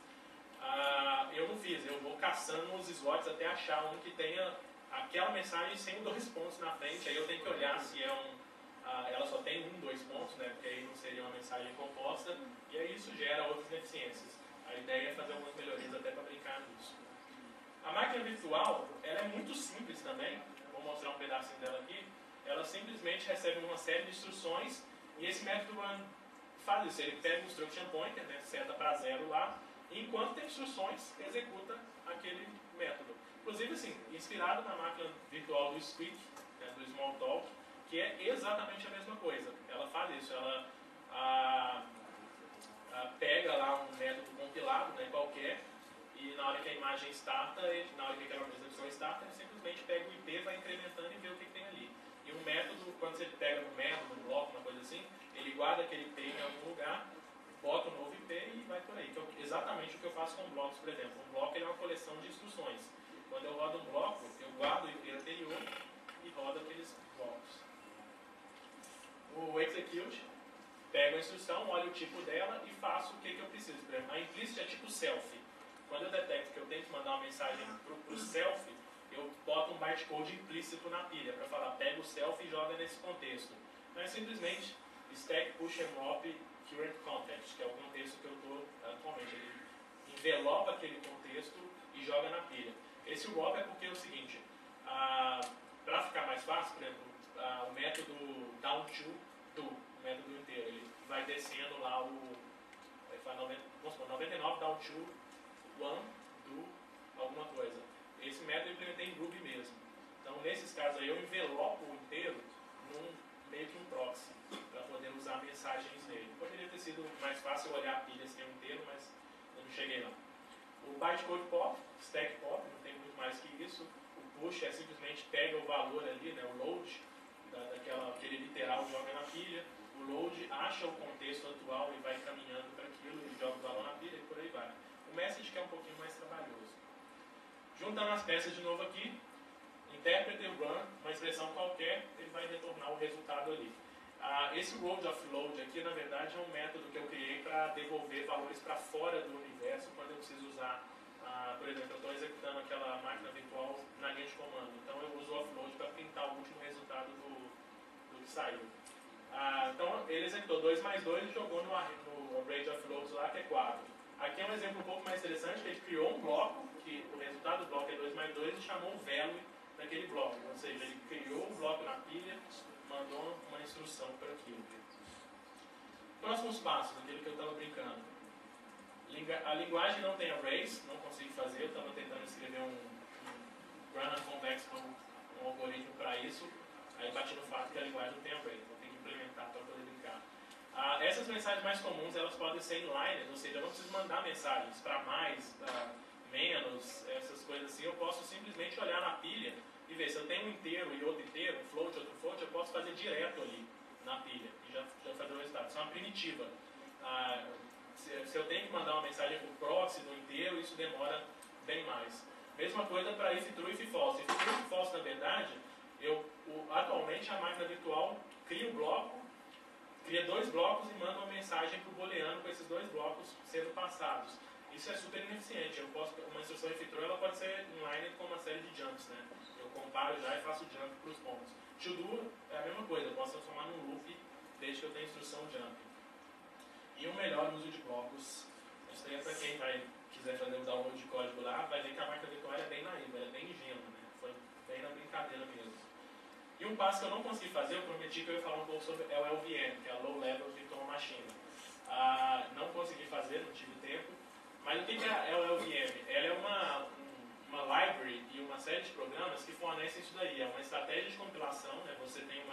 Eu não fiz, eu vou caçando os slots até achar um que tenha aquela mensagem sem 2 pontos na frente. Aí eu tenho que olhar se ela só tem 2 pontos, né? Porque aí não seria uma mensagem composta, e aí isso gera outras deficiências. A ideia é fazer algumas melhorias até para brincar nisso. A máquina virtual, ela é muito simples também. Vou mostrar um pedacinho dela aqui. Ela simplesmente recebe uma série de instruções e esse método run faz isso. Ele pega o instruction pointer, né, seta para 0 lá, e enquanto tem instruções, executa aquele método. Inclusive, assim, inspirado na máquina virtual do Squeak, né, do Smalltalk, que é exatamente a mesma coisa. Ela faz isso, ela pega lá um método compilado, né, qualquer, e na hora que a imagem starta, na hora que aquela execução starta, ele simplesmente pega o IP, vai incrementando e vê o que tem ali. E um método, quando você pega um método, um bloco, uma coisa assim, ele guarda aquele IP em algum lugar, bota um novo IP e vai por aí. Que é exatamente o que eu faço com blocos, por exemplo. Um bloco ele é uma coleção de instruções. Quando eu rodo um bloco, eu guardo o IP anterior e rodo aqueles blocos. O execute pega a instrução, olha o tipo dela e faço o que eu preciso. Por exemplo, a implicit é tipo self. Quando eu detecto que eu tenho que mandar uma mensagem para o self, eu boto um bytecode implícito na pilha para falar, pega o self e joga nesse contexto. Não é simplesmente stack, push, envelop, current context, que é o contexto que eu estou atualmente. Ele envelopa aquele contexto e joga na pilha. Esse wrap é porque é o seguinte, para ficar mais fácil, por exemplo, o método down to do, o método inteiro, ele vai descendo lá ele faz 99 down to 1 do alguma coisa. Esse método eu implementei em Groovy mesmo. Então, nesses casos aí, eu envelopo o inteiro meio que um proxy, para poder usar mensagens nele. Poderia ter sido mais fácil olhar a pilha sem o inteiro, mas eu não cheguei lá. O bytecode pop, stack pop, não tem muito mais que isso. O push é simplesmente pega o valor ali, né, o load, aquele literal joga na pilha. O load acha o contexto atual e vai caminhando para aquilo e joga o valor na pilha e por aí vai. O message que é um pouquinho mais trabalhoso. Juntando as peças de novo aqui, interpreter run, uma expressão qualquer, ele vai retornar o resultado ali. Esse road of load aqui, na verdade, é um método que eu criei para devolver valores para fora do universo quando eu preciso usar, por exemplo, eu estou executando aquela máquina virtual na linha de comando. Então eu uso o offload para printar o último resultado do que saiu. Então ele executou 2 mais 2 e jogou no array de offloads lá, que é 4. Aqui é um exemplo um pouco mais interessante, que ele criou um bloco, que o resultado do bloco é 2 mais 2 e chamou um value naquele bloco. Ou seja, ele criou um bloco na pilha, mandou uma instrução para aquilo. Próximos passos, aquilo que eu estava brincando. A linguagem não tem arrays, não consigo fazer, eu estava tentando escrever um Random Convex com um algoritmo para isso, aí bati no fato que a linguagem não tem array, então tem que implementar para poder brincar. Essas mensagens mais comuns, elas podem ser inliners, ou seja, eu não preciso mandar mensagens para mais, para menos, essas coisas assim. Eu posso simplesmente olhar na pilha e ver se eu tenho um inteiro e outro inteiro, um float, outro float, eu posso fazer direto ali na pilha e já fazer o resultado. Isso é uma primitiva. Se eu tenho que mandar uma mensagem para o proxy do inteiro, isso demora bem mais. Mesma coisa para if true e if false. If true e if false, na verdade, atualmente a máquina virtual cria um bloco, cria 2 blocos e manda uma mensagem para o booleano com esses 2 blocos sendo passados. Isso é super ineficiente. Uma instrução if true ela pode ser inline com uma série de jumps, né? Eu comparo já e faço jump para os pontos. To do é a mesma coisa, eu posso transformar num loop desde que eu tenha instrução jump. E o melhor uso de blocos, isso aí é para quem quiser fazer o download de código lá, vai ver que a máquina virtual é bem naiva, ela é bem ingênua, né? Foi bem na brincadeira mesmo. E um passo que eu não consegui fazer, eu prometi que eu ia falar um pouco sobre é o LVM, que é a Low Level Virtual Machine. Não consegui fazer, não tive tempo. Mas o que é o LVM? Ela é uma library e uma série de programas que fornecem isso daí. É uma estratégia de compilação, né? Você tem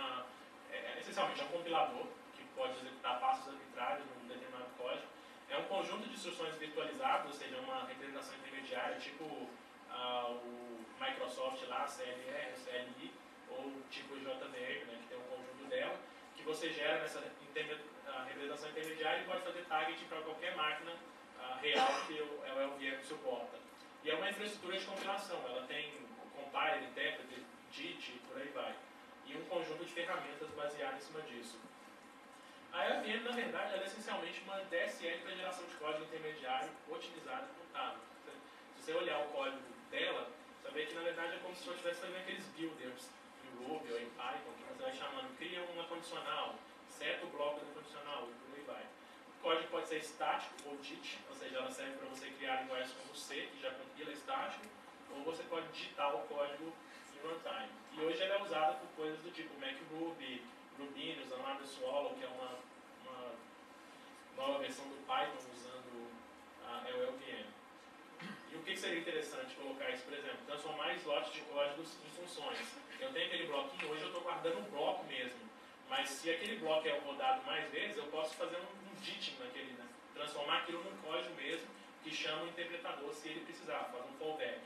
essencialmente é um compilador que pode executar passos arbitrários num determinado código. É um conjunto de instruções virtualizadas, ou seja, uma representação intermediária, tipo o Microsoft lá, CLR, CLI, ou tipo JVM, né, que tem um conjunto dela, que você gera nessa representação intermediária e pode fazer target para qualquer máquina real que o LVM suporta. E é uma infraestrutura de compilação, ela tem compiler, intérprete, JIT, por aí vai. E um conjunto de ferramentas baseado em cima disso. A LVM, na verdade, ela é essencialmente uma DSL para geração de código intermediário otimizado e mutado. Se você olhar o código dela, você vai ver que, na verdade, é como se você estivesse fazendo aqueles builders em Ruby ou em Python, que você vai chamando, cria uma condicional, seta o bloco da condicional e por aí vai. O código pode ser estático ou JIT, ou seja, ela serve para você criar linguagens como C, que já compila estático, ou você pode digitar o código em runtime. E hoje ela é usada por coisas do tipo MacRuby, Rubinius, Another Swallow, que é uma nova versão do Python usando a LLVM. E o que seria interessante colocar isso, por exemplo, transformar slots de códigos em funções. Eu tenho aquele bloquinho, hoje eu estou guardando um bloco mesmo, mas se aquele bloco é rodado mais vezes, eu posso fazer um ditting naquele, né? Transformar aquilo num código mesmo, que chama o interpretador se ele precisar, faz um fallback.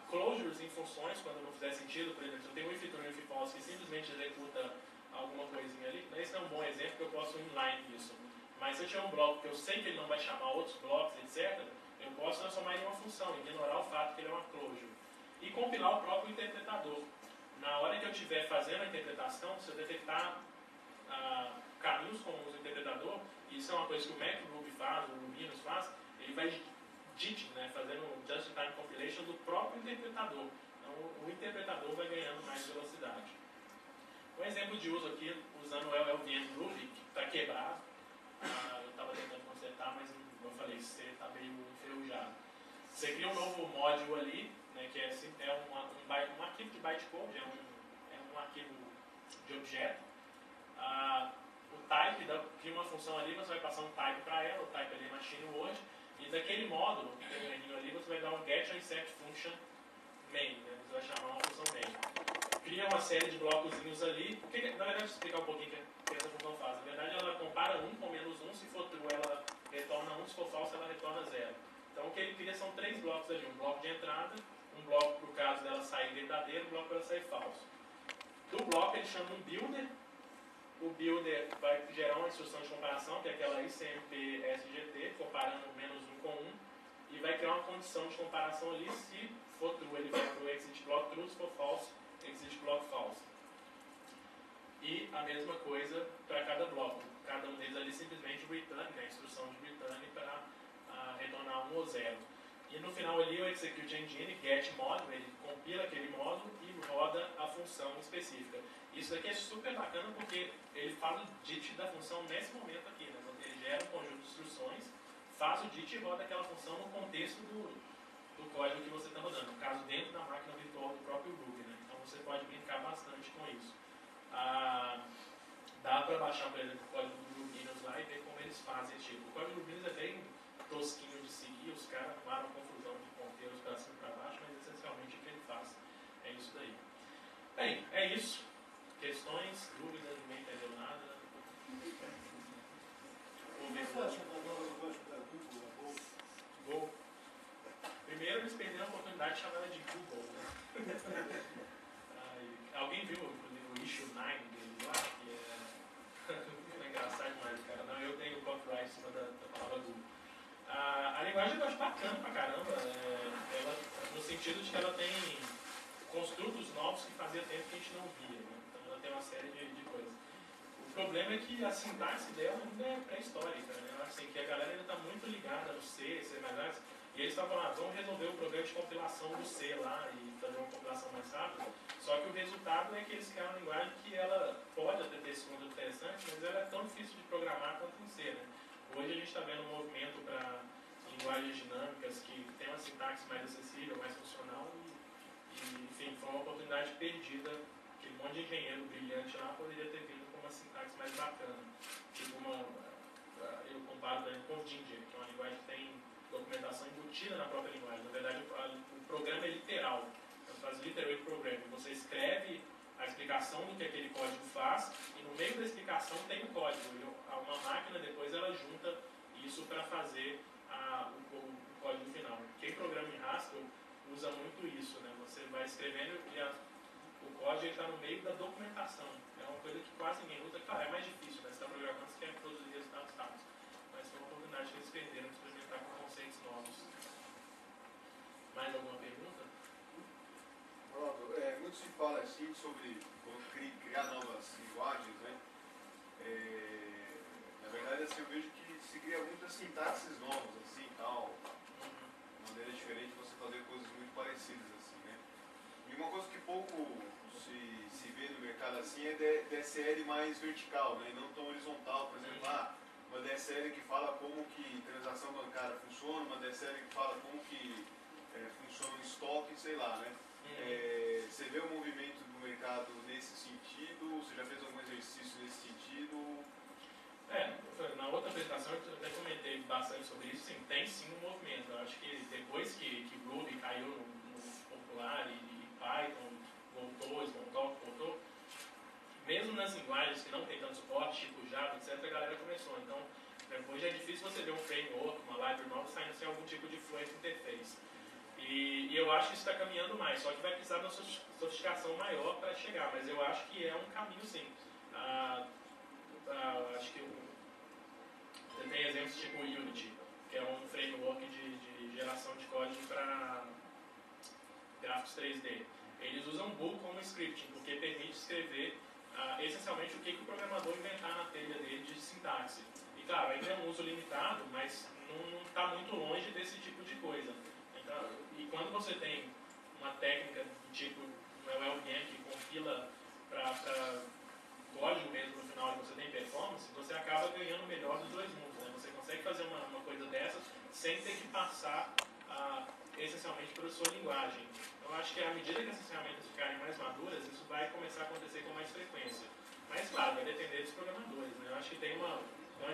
Closures em funções, quando não fizer sentido, por exemplo, se eu tenho um if true e um if false que simplesmente executa alguma coisinha ali, esse é um bom exemplo que eu posso inline isso. Mas se eu tiver um bloco que eu sei que ele não vai chamar outros blocos, etc., eu posso transformar ele em uma função, ignorar o fato que ele é uma closure. E compilar o próprio interpretador. Na hora que eu estiver fazendo a interpretação, se eu detectar caminhos comuns do interpretador, e isso é uma coisa que o MacRuby faz, o Rubinius faz, ele vai ditting, né, fazendo um just-in-time compilation do próprio interpretador. Então, o interpretador vai ganhando mais velocidade. Um exemplo de uso aqui, usando o LLVM Ruby, que está quebrado. Eu estava tentando consertar, mas como eu falei, você está meio enferrujado. Você cria um novo módulo ali, né, que é um arquivo de bytecode, é um arquivo de objeto. O type, cria uma função ali, você vai passar um type para ela, o type ali é machine word, e daquele módulo, que tem um errinho ali, você vai dar um get or insert function main, né, você vai chamar uma função main. Cria uma série de blocozinhos ali. Na verdade, vou explicar um pouquinho o que essa função faz. Na verdade, ela compara 1 com -1, se for true, ela retorna 1, se for falso, ela retorna 0. Então, o que ele cria são 3 blocos ali. Um bloco de entrada, um bloco para o caso dela sair verdadeiro, um bloco para ela sair falso. Do bloco, ele chama um builder. O builder vai gerar uma instrução de comparação, que é aquela ICMP SGT, comparando -1 com 1, e vai criar uma condição de comparação ali. Se for true, ele vai para o exit block true, se for falso, existe bloco falso. E a mesma coisa para cada bloco. Cada um deles ali simplesmente return, né, a instrução de return para retornar 1 ou 0. E no final ali o execute engine, get módulo, ele compila aquele módulo e roda a função específica. Isso aqui é super bacana porque ele faz o dit da função nesse momento aqui, né? Ele gera um conjunto de instruções, faz o dit e roda aquela função no contexto do código que você está rodando, no caso dentro da máquina virtual do próprio Ruby, né? Então você pode brincar bastante com isso. Dá para baixar, por exemplo, o código do Rubinius lá e ver como eles fazem esse tipo. O código do Rubinius é bem tosquinho de seguir, os caras arrumaram confusão de ponteiros para cima e para baixo, mas essencialmente o que ele faz é isso daí. Bem, é isso. Questões, dúvidas, ninguém entendeu nada. Google. Primeiro eles perderam a oportunidade de chamar ela de Google, né? Alguém viu, inclusive, o issue 9 dele lá, que é engraçado demais, cara. Não, eu tenho copyright em cima da palavra Google. A linguagem eu acho bacana pra caramba, ela, no sentido de que ela tem construtos novos que fazia tempo que a gente não via, né? Então ela tem uma série de coisas. O problema é que a sintaxe dela ainda é pré-histórica, né? Assim, que a galera ainda está muito ligada no C, C++, e eles estavam lá, vamos resolver o problema de compilação do C lá e fazer uma compilação mais rápida. Só que o resultado é que eles criaram uma linguagem que ela pode até ter esse conteúdo interessante, está vendo um movimento para linguagens dinâmicas que tem uma sintaxe mais acessível, mais funcional e enfim, foi uma oportunidade perdida. Aquele monte de engenheiro brilhante lá poderia ter vindo com uma sintaxe mais bacana. Tipo eu comparo com o Jinja, que é uma linguagem que tem documentação embutida na própria linguagem. Na verdade, o programa é literal. Então, faz literal programming. Você escreve a explicação do que aquele código faz e no meio da explicação tem o código. E uma máquina depois ela junta isso para fazer o código final. Quem programa em Haskell usa muito isso, né? Você vai escrevendo e o código está no meio da documentação. É uma coisa que quase ninguém usa. Claro, é mais difícil, né? Você está programando, você quer produzir resultados rápidos. Mas foi uma oportunidade que eles perderam de experimentar com conceitos novos. Mais alguma pergunta? Ronaldo, muito se fala assim sobre criar novas linguagens, né? Na verdade, assim, eu vejo que se cria muitas sintaxes novas, assim, tal, de maneira diferente de você fazer coisas muito parecidas, assim, né? E uma coisa que pouco se vê no mercado assim é DSL mais vertical, né? E não tão horizontal, por exemplo, uma DSL que fala como que transação bancária funciona, uma DSL que fala como que funciona o estoque, sei lá, né? Você vê o movimento do mercado nesse sentido? Você já fez algum exercício nesse sentido? Na outra apresentação eu até comentei bastante sobre isso. Sim, tem sim um movimento. Eu acho que depois que Ruby caiu no popular e Python voltou, mesmo nas linguagens que não tem tanto suporte, tipo Java, etc., a galera começou. Então, hoje é difícil você ver um framework, uma library nova saindo sem algum tipo de fluent interface. E eu acho que isso está caminhando mais, só que vai precisar de uma sofisticação maior para chegar, mas eu acho que é um caminho sim. Acho que você tem exemplos tipo o Unity, que é um framework de geração de código para gráficos 3D. Eles usam Bool como scripting, porque permite escrever essencialmente o que o programador inventar na telha dele de sintaxe. E claro, ainda é um uso limitado, mas não está muito longe desse tipo de coisa. Então, e quando você tem uma técnica do tipo um LLVM que compila para código mesmo no final e você tem performance, você acaba ganhando o melhor dos dois mundos. Né? Você consegue fazer uma coisa dessas sem ter que passar essencialmente para a sua linguagem. Então, acho que à medida que essas ferramentas ficarem mais maduras, isso vai começar a acontecer com mais frequência. Mas, claro, vai depender dos programadores. Né? Eu acho que tem uma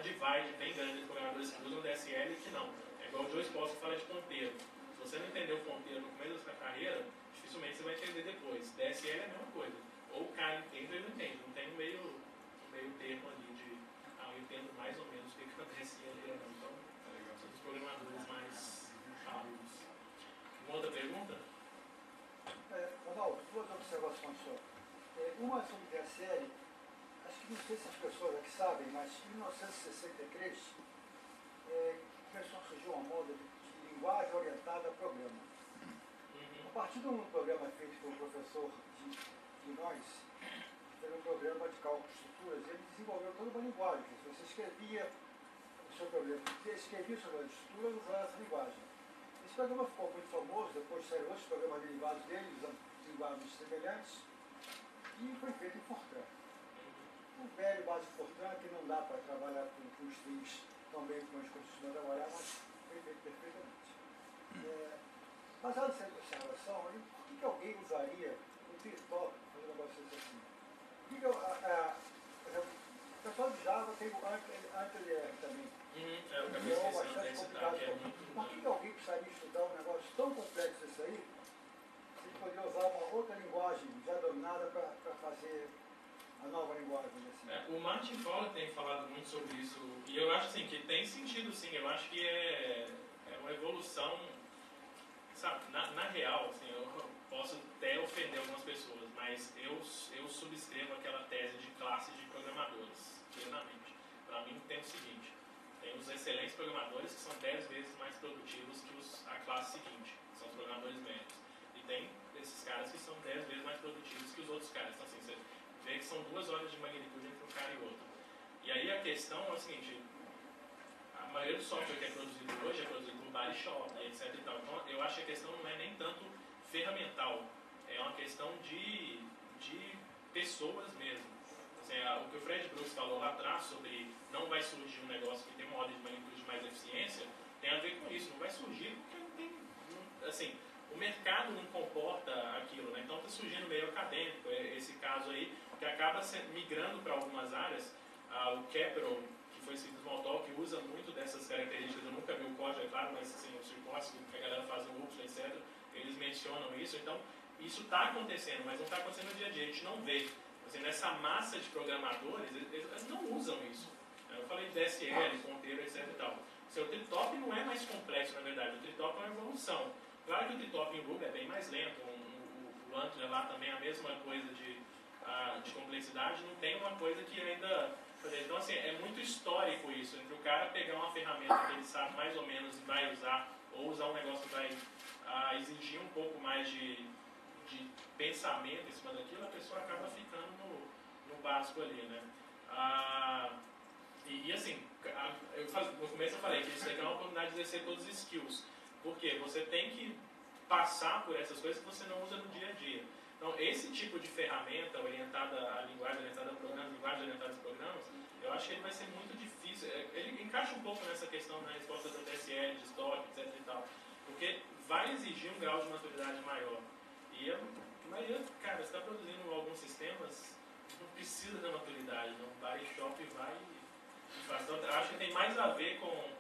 divide bem grande de programadores que usam DSL e que não. É igual o Joe Sposs que fala de ponteiro. Se você não entendeu o ponteiro no começo da sua carreira, dificilmente você vai entender depois. DSL é a mesma coisa. Ou o cara entende ou ele não entende. Não tem um meio termo ali de eu entendo mais ou menos o que acontece ali. Então, são os programadores mais rápidos. Uma outra pergunta? Ronaldo, duas observações só. Uma sobre DSL, acho que não sei se as pessoas aqui sabem, mas em 1963 começou a surgir uma moda de linguagem orientada a programa. A partir de um programa feito pelo professor de nós, que era um programa de cálculo de estruturas, ele desenvolveu toda uma linguagem. Você escrevia o seu problema, escrevia sobre as estruturas usando essa linguagem. Esse programa ficou muito famoso, depois saíram outros programas derivados dele, usando linguagens semelhantes, e foi feito em Fortran. O velho básico Fortran, que não dá para trabalhar com strings tão bem como a gente costuma trabalhar, mas foi feito perfeitamente. Baseado nessa observação, por que alguém usaria o TreeTop para fazer um negócio assim? O pessoal de Java tem o AntelR também. É o que eu esqueci bastante complicado. Por que alguém precisaria estudar um negócio tão complexo desse aí, se ele poderia usar uma outra linguagem já dominada para fazer a nova linguagem? Assim? O Martin Fowler tem falado muito sobre isso, e eu acho assim, que tem sentido sim. Eu acho que é uma evolução, sabe, na real, assim, eu posso até ofender algumas pessoas, mas eu subscrevo aquela tese de classe de programadores, plenamente. Para mim tem o seguinte: tem os excelentes programadores que são 10 vezes mais produtivos que a classe seguinte, que são os programadores médios. E tem esses caras que são 10 vezes mais produtivos que os outros caras. Então, assim, você vê que são 2 ordens de magnitude entre um cara e outro. E aí a questão é o seguinte: a maioria do software que é produzido hoje é produzido por body shop, etc. E tal. Então, eu acho que a questão não é nem tanto ferramental, é uma questão de pessoas mesmo. Assim, o que que o Fred Brooks falou lá atrás sobre não vai surgir um negócio que tem uma ordem de magnitude de mais eficiência, tem a ver com isso. Não vai surgir porque não tem... assim, o mercado não comporta aquilo, né? Então está surgindo meio acadêmico, esse caso aí, que acaba migrando para algumas áreas. O Capital, que foi escrito no Smalltalk, usa muito dessas características. Eu nunca vi o código, é claro, mas assim, os reportes que a galera faz no UPS, etc., eles mencionam isso. Então, isso está acontecendo, mas não está acontecendo no dia a dia. A gente não vê. Assim, nessa massa de programadores, eles não usam isso. Eu falei de DSL, ponteiro, etc. e tal. O Treetop não é mais complexo, na verdade. O Treetop é uma evolução. Claro que o Treetop em Ruby é bem mais lento. O Antler lá também é a mesma coisa de complexidade. Não tem uma coisa que ainda... Então, assim, é muito histórico isso. Entre o cara pegar uma ferramenta que ele sabe mais ou menos e vai usar, ou usar um negócio que vai exigir um pouco mais de pensamento em cima daquilo, a pessoa acaba ficando no básico ali, né? E assim, no começo eu falei que isso aqui é uma oportunidade de exercer todos os skills. Porque você tem que passar por essas coisas que você não usa no dia a dia. Então, esse tipo de ferramenta orientada à linguagem, orientada a programas, linguagem orientada a programas, eu acho que ele vai ser muito difícil. Ele encaixa um pouco nessa questão da resposta da DSL, de estoque, etc. e tal. Porque vai exigir um grau de maturidade maior. E a maioria, cara, você está produzindo alguns sistemas, não precisa da maturidade, não vai shop e vai e faz. Então, acho que tem mais a ver com,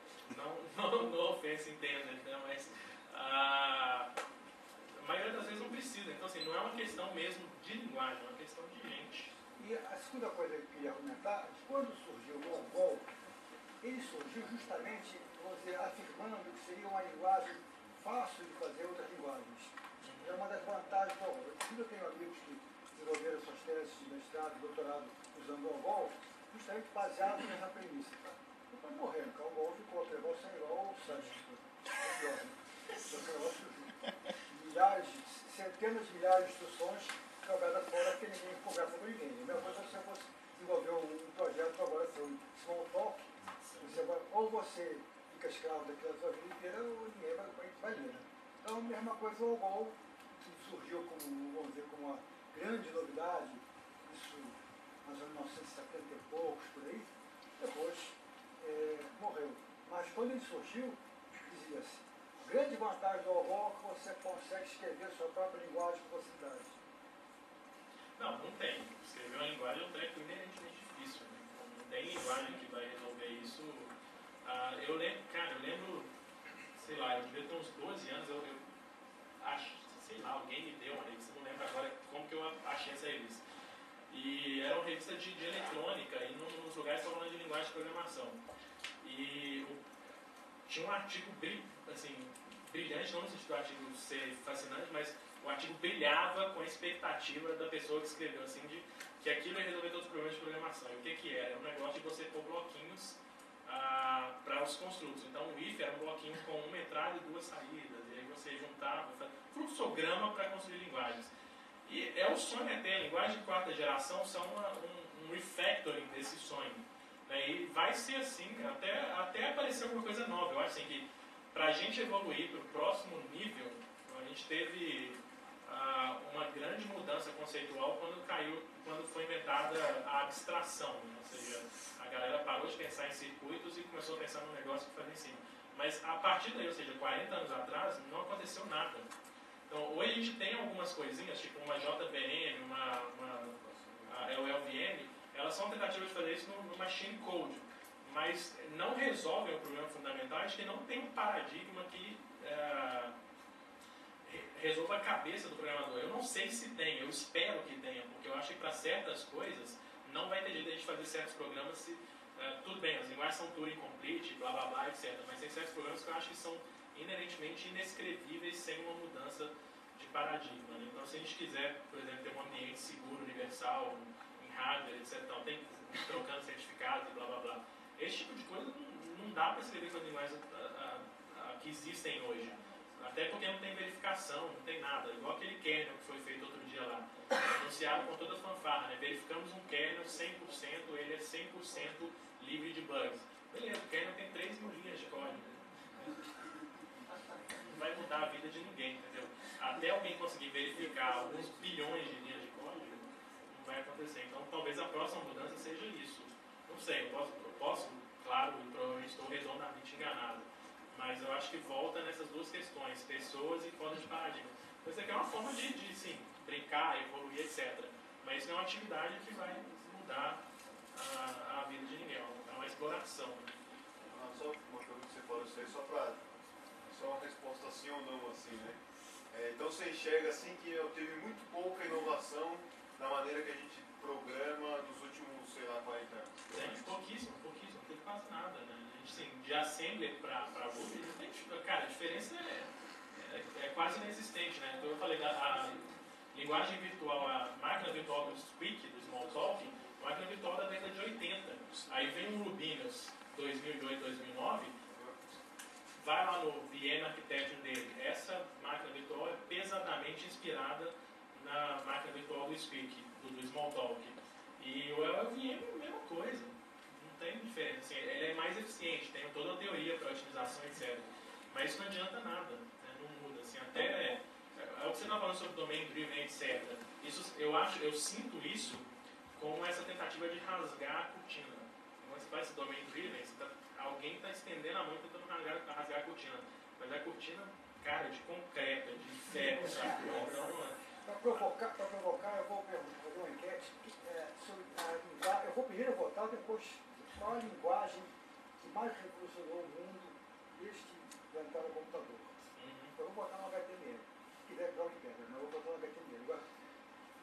não ofensa, entenda, né? Mas a maioria das vezes não precisa. Então, assim, não é uma questão mesmo de linguagem, é uma questão de gente. E a segunda coisa que eu queria comentar, quando surgiu o Mongol, ele surgiu justamente, vamos dizer, afirmando que seria uma linguagem fácil de fazer outras linguagens. É uma das vantagens do Mongol. Eu tenho amigos que desenvolveram suas teses de mestrado, doutorado usando o Mongol, justamente baseado nessa premissa. Depois morreram, porque o Mongol ficou trevol sem igual o Sanskrit. Milhares, centenas de milhares de instruções jogadas fora porque ninguém conversa com ninguém. A mesma coisa se você fosse desenvolver um projeto agora, seu Smalltalk, ou você fica escravo daquela sua vida inteira, ou ninguém vai ler. Então, a mesma coisa, o Mongol surgiu como, vamos dizer, como uma grande novidade, isso mais ou menos 1970 e poucos, por aí, depois morreu. Mas quando ele surgiu, dizia-se, a grande vantagem do Mongol é que você consegue escrever sua própria linguagem com facilidade. Não tem. Escrever uma linguagem é um treco inerentemente difícil. Né? Não tem linguagem que vai resolver isso. Eu lembro, sei lá, eu devia ter uns 12 anos, eu acho, sei lá, alguém me deu uma revista, não lembro agora como que eu achei essa revista. E era uma revista de eletrônica, e nos lugares estavam falando de linguagem de programação. E tinha um artigo brilhante, não no sentido do artigo ser fascinante, mas o artigo brilhava com a expectativa da pessoa que escreveu, assim, de que aquilo ia resolver todos os problemas de programação. E o que era? Era um negócio de você pôr bloquinhos para os construtos. Então, o if era um bloquinho com uma entrada e duas saídas, e aí você juntava, fluxograma para construir linguagens. E é o sonho até, a linguagem de quarta geração são um refactoring desse sonho. Né? E vai ser assim, até aparecer alguma coisa nova. Eu acho assim, que para a gente evoluir para o próximo nível, a gente teve uma grande mudança conceitual quando foi inventada a abstração. Né? Ou seja, a galera parou de pensar em circuitos e começou a pensar num negócio que fazia em cima. Mas a partir daí, ou seja, 40 anos atrás, não aconteceu nada. Então, hoje a gente tem algumas coisinhas, tipo uma JVM, uma LLVM, elas são tentativas de fazer isso no machine code, mas não resolvem o problema fundamental de que não tem um paradigma que resolva a cabeça do programador. Eu não sei se tem, eu espero que tenha, porque eu acho que para certas coisas não vai ter jeito de a gente fazer certos programas se... tudo bem, as linguagens são Turing complete, blá blá blá, etc. Mas tem certos programas que eu acho que são inerentemente inescrevíveis sem uma mudança de paradigma. Né? Então, se a gente quiser, por exemplo, ter um ambiente seguro, universal, em hardware, etc., então, tem trocando certificados e blá blá blá. Esse tipo de coisa não dá para escrever com as linguagens que existem hoje. Até porque não tem verificação, não tem nada. Igual aquele kernel que foi feito outro dia lá. Anunciado com toda a fanfarra, né? Verificamos um kernel 100%, ele é 100% livre de bugs. Beleza, o kernel tem 3.000 linhas de código. Não vai mudar a vida de ninguém, entendeu? Até alguém conseguir verificar alguns bilhões de linhas de código, não vai acontecer. Então, talvez a próxima mudança seja Isso aqui é uma forma de sim, brincar, evoluir, etc. Mas isso não é uma atividade que vai mudar a vida de ninguém, é uma exploração. Só uma pergunta que você falou isso aí, só uma resposta sim ou não, assim, né? Então você enxerga assim que teve muito pouca inovação na maneira que a gente programa nos últimos, sei lá, 40 anos. Tem pouquíssimo, não tem quase nada, né? A gente, sim, de assembly para Ruby, cara, a diferença é quase inexistente, né? Então eu falei da linguagem virtual, a máquina virtual do Squeak, do Smalltalk, máquina virtual da década de 80. Aí vem um Rubinus 2008, 2009, vai lá no VM Architecture dele. Essa máquina virtual é pesadamente inspirada na máquina virtual do Squeak, do Smalltalk. E o LLVM é a mesma coisa, não tem diferença. Assim, ele é mais eficiente, tem toda a teoria para otimização, etc. Mas isso não adianta nada, né? Não muda. Assim, até é o que você está falando sobre domain driven, etc. Isso, eu sinto isso como essa tentativa de rasgar a cortina. Quando você faz esse domain driven, alguém está estendendo a mão tentando rasgar a cortina. Mas a cortina, cara, de concreto, de ferro, sabe? Para provocar, eu vou fazer uma enquete sobre eu vou primeiro votar, depois qual a linguagem que mais revolucionou o mundo desde que inventaram o computador. Eu vou votar no HTML. Se quiser, jogue pedra, mas eu vou votar no HTML. Agora,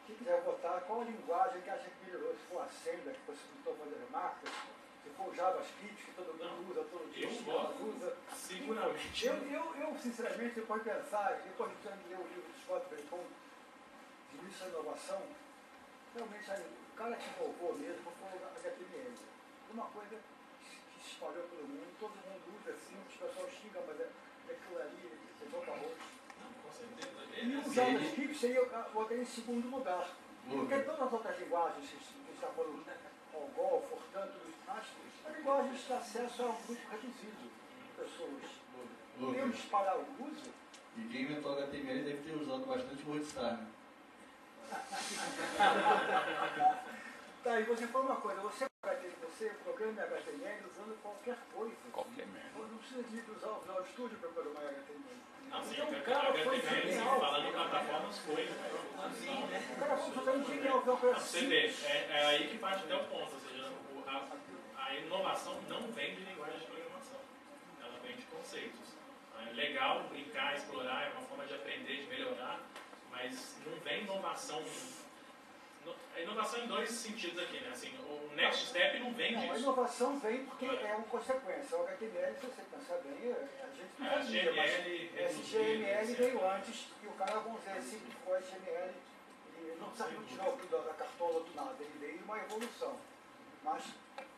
quem quiser votar, qual a linguagem que acha que melhorou? Se for a Assembler, que possibilitou fazer as máquinas, se for o JavaScript, que todo mundo usa, todo dia usa. Seguramente. Eu, sinceramente, depois de pensar, depois de ler o livro de Scott Bacon, de início da inovação, realmente o cara que innovou mesmo foi o HTML. Uma coisa que se espalhou pelo mundo, todo mundo usa assim, os pessoal xingam, mas é aquilo ali, você boca roxo. Com certeza. E o JavaScript eu botei em segundo lugar. Porque todas as outras linguagens que está falando, Algol, Fortran, tudo isso, mas a linguagem de acesso a um grupo reduzido de pessoas. Podemos disparar o uso. E quem inventou HTML deve ter usado bastante WordStar. Tá, e você fala uma coisa, você programa HTML usando qualquer coisa. Qualquer merda. Não precisa de usar o Visual Studio para programar HTML. Não, sim, Então, o o cara foi HTML, genial. falando em plataformas, foi. O cara foi absolutamente genial. Você vê, é aí que parte até o ponto, ou seja, a inovação não vem de linguagem de programação, ela vem de conceitos. É legal brincar, explorar, é uma forma de aprender, de melhorar, mas não vem inovação. A inovação em dois sentidos aqui, né? Assim, o next step não vem disso. A inovação vem porque é uma consequência. O HTML, se você pensar bem, a gente não sabia, mas esse GML veio antes e o cara, vamos dizer, simplificou esse GML e não tirou tudo da cartola do nada, ele veio uma evolução. Mas,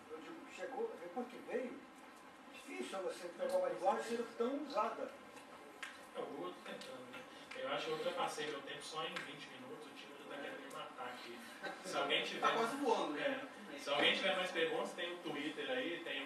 eu digo, chegou, depois que veio, difícil você pegar uma linguagem sendo tão usada. Eu vou tentando, né? Eu acho que eu ultrapassei meu tempo só em 20 minutos, o time já está querendo me matar aqui. Se alguém tiver. Tá quase voando, né? Se alguém tiver mais perguntas, tem o Twitter aí, tem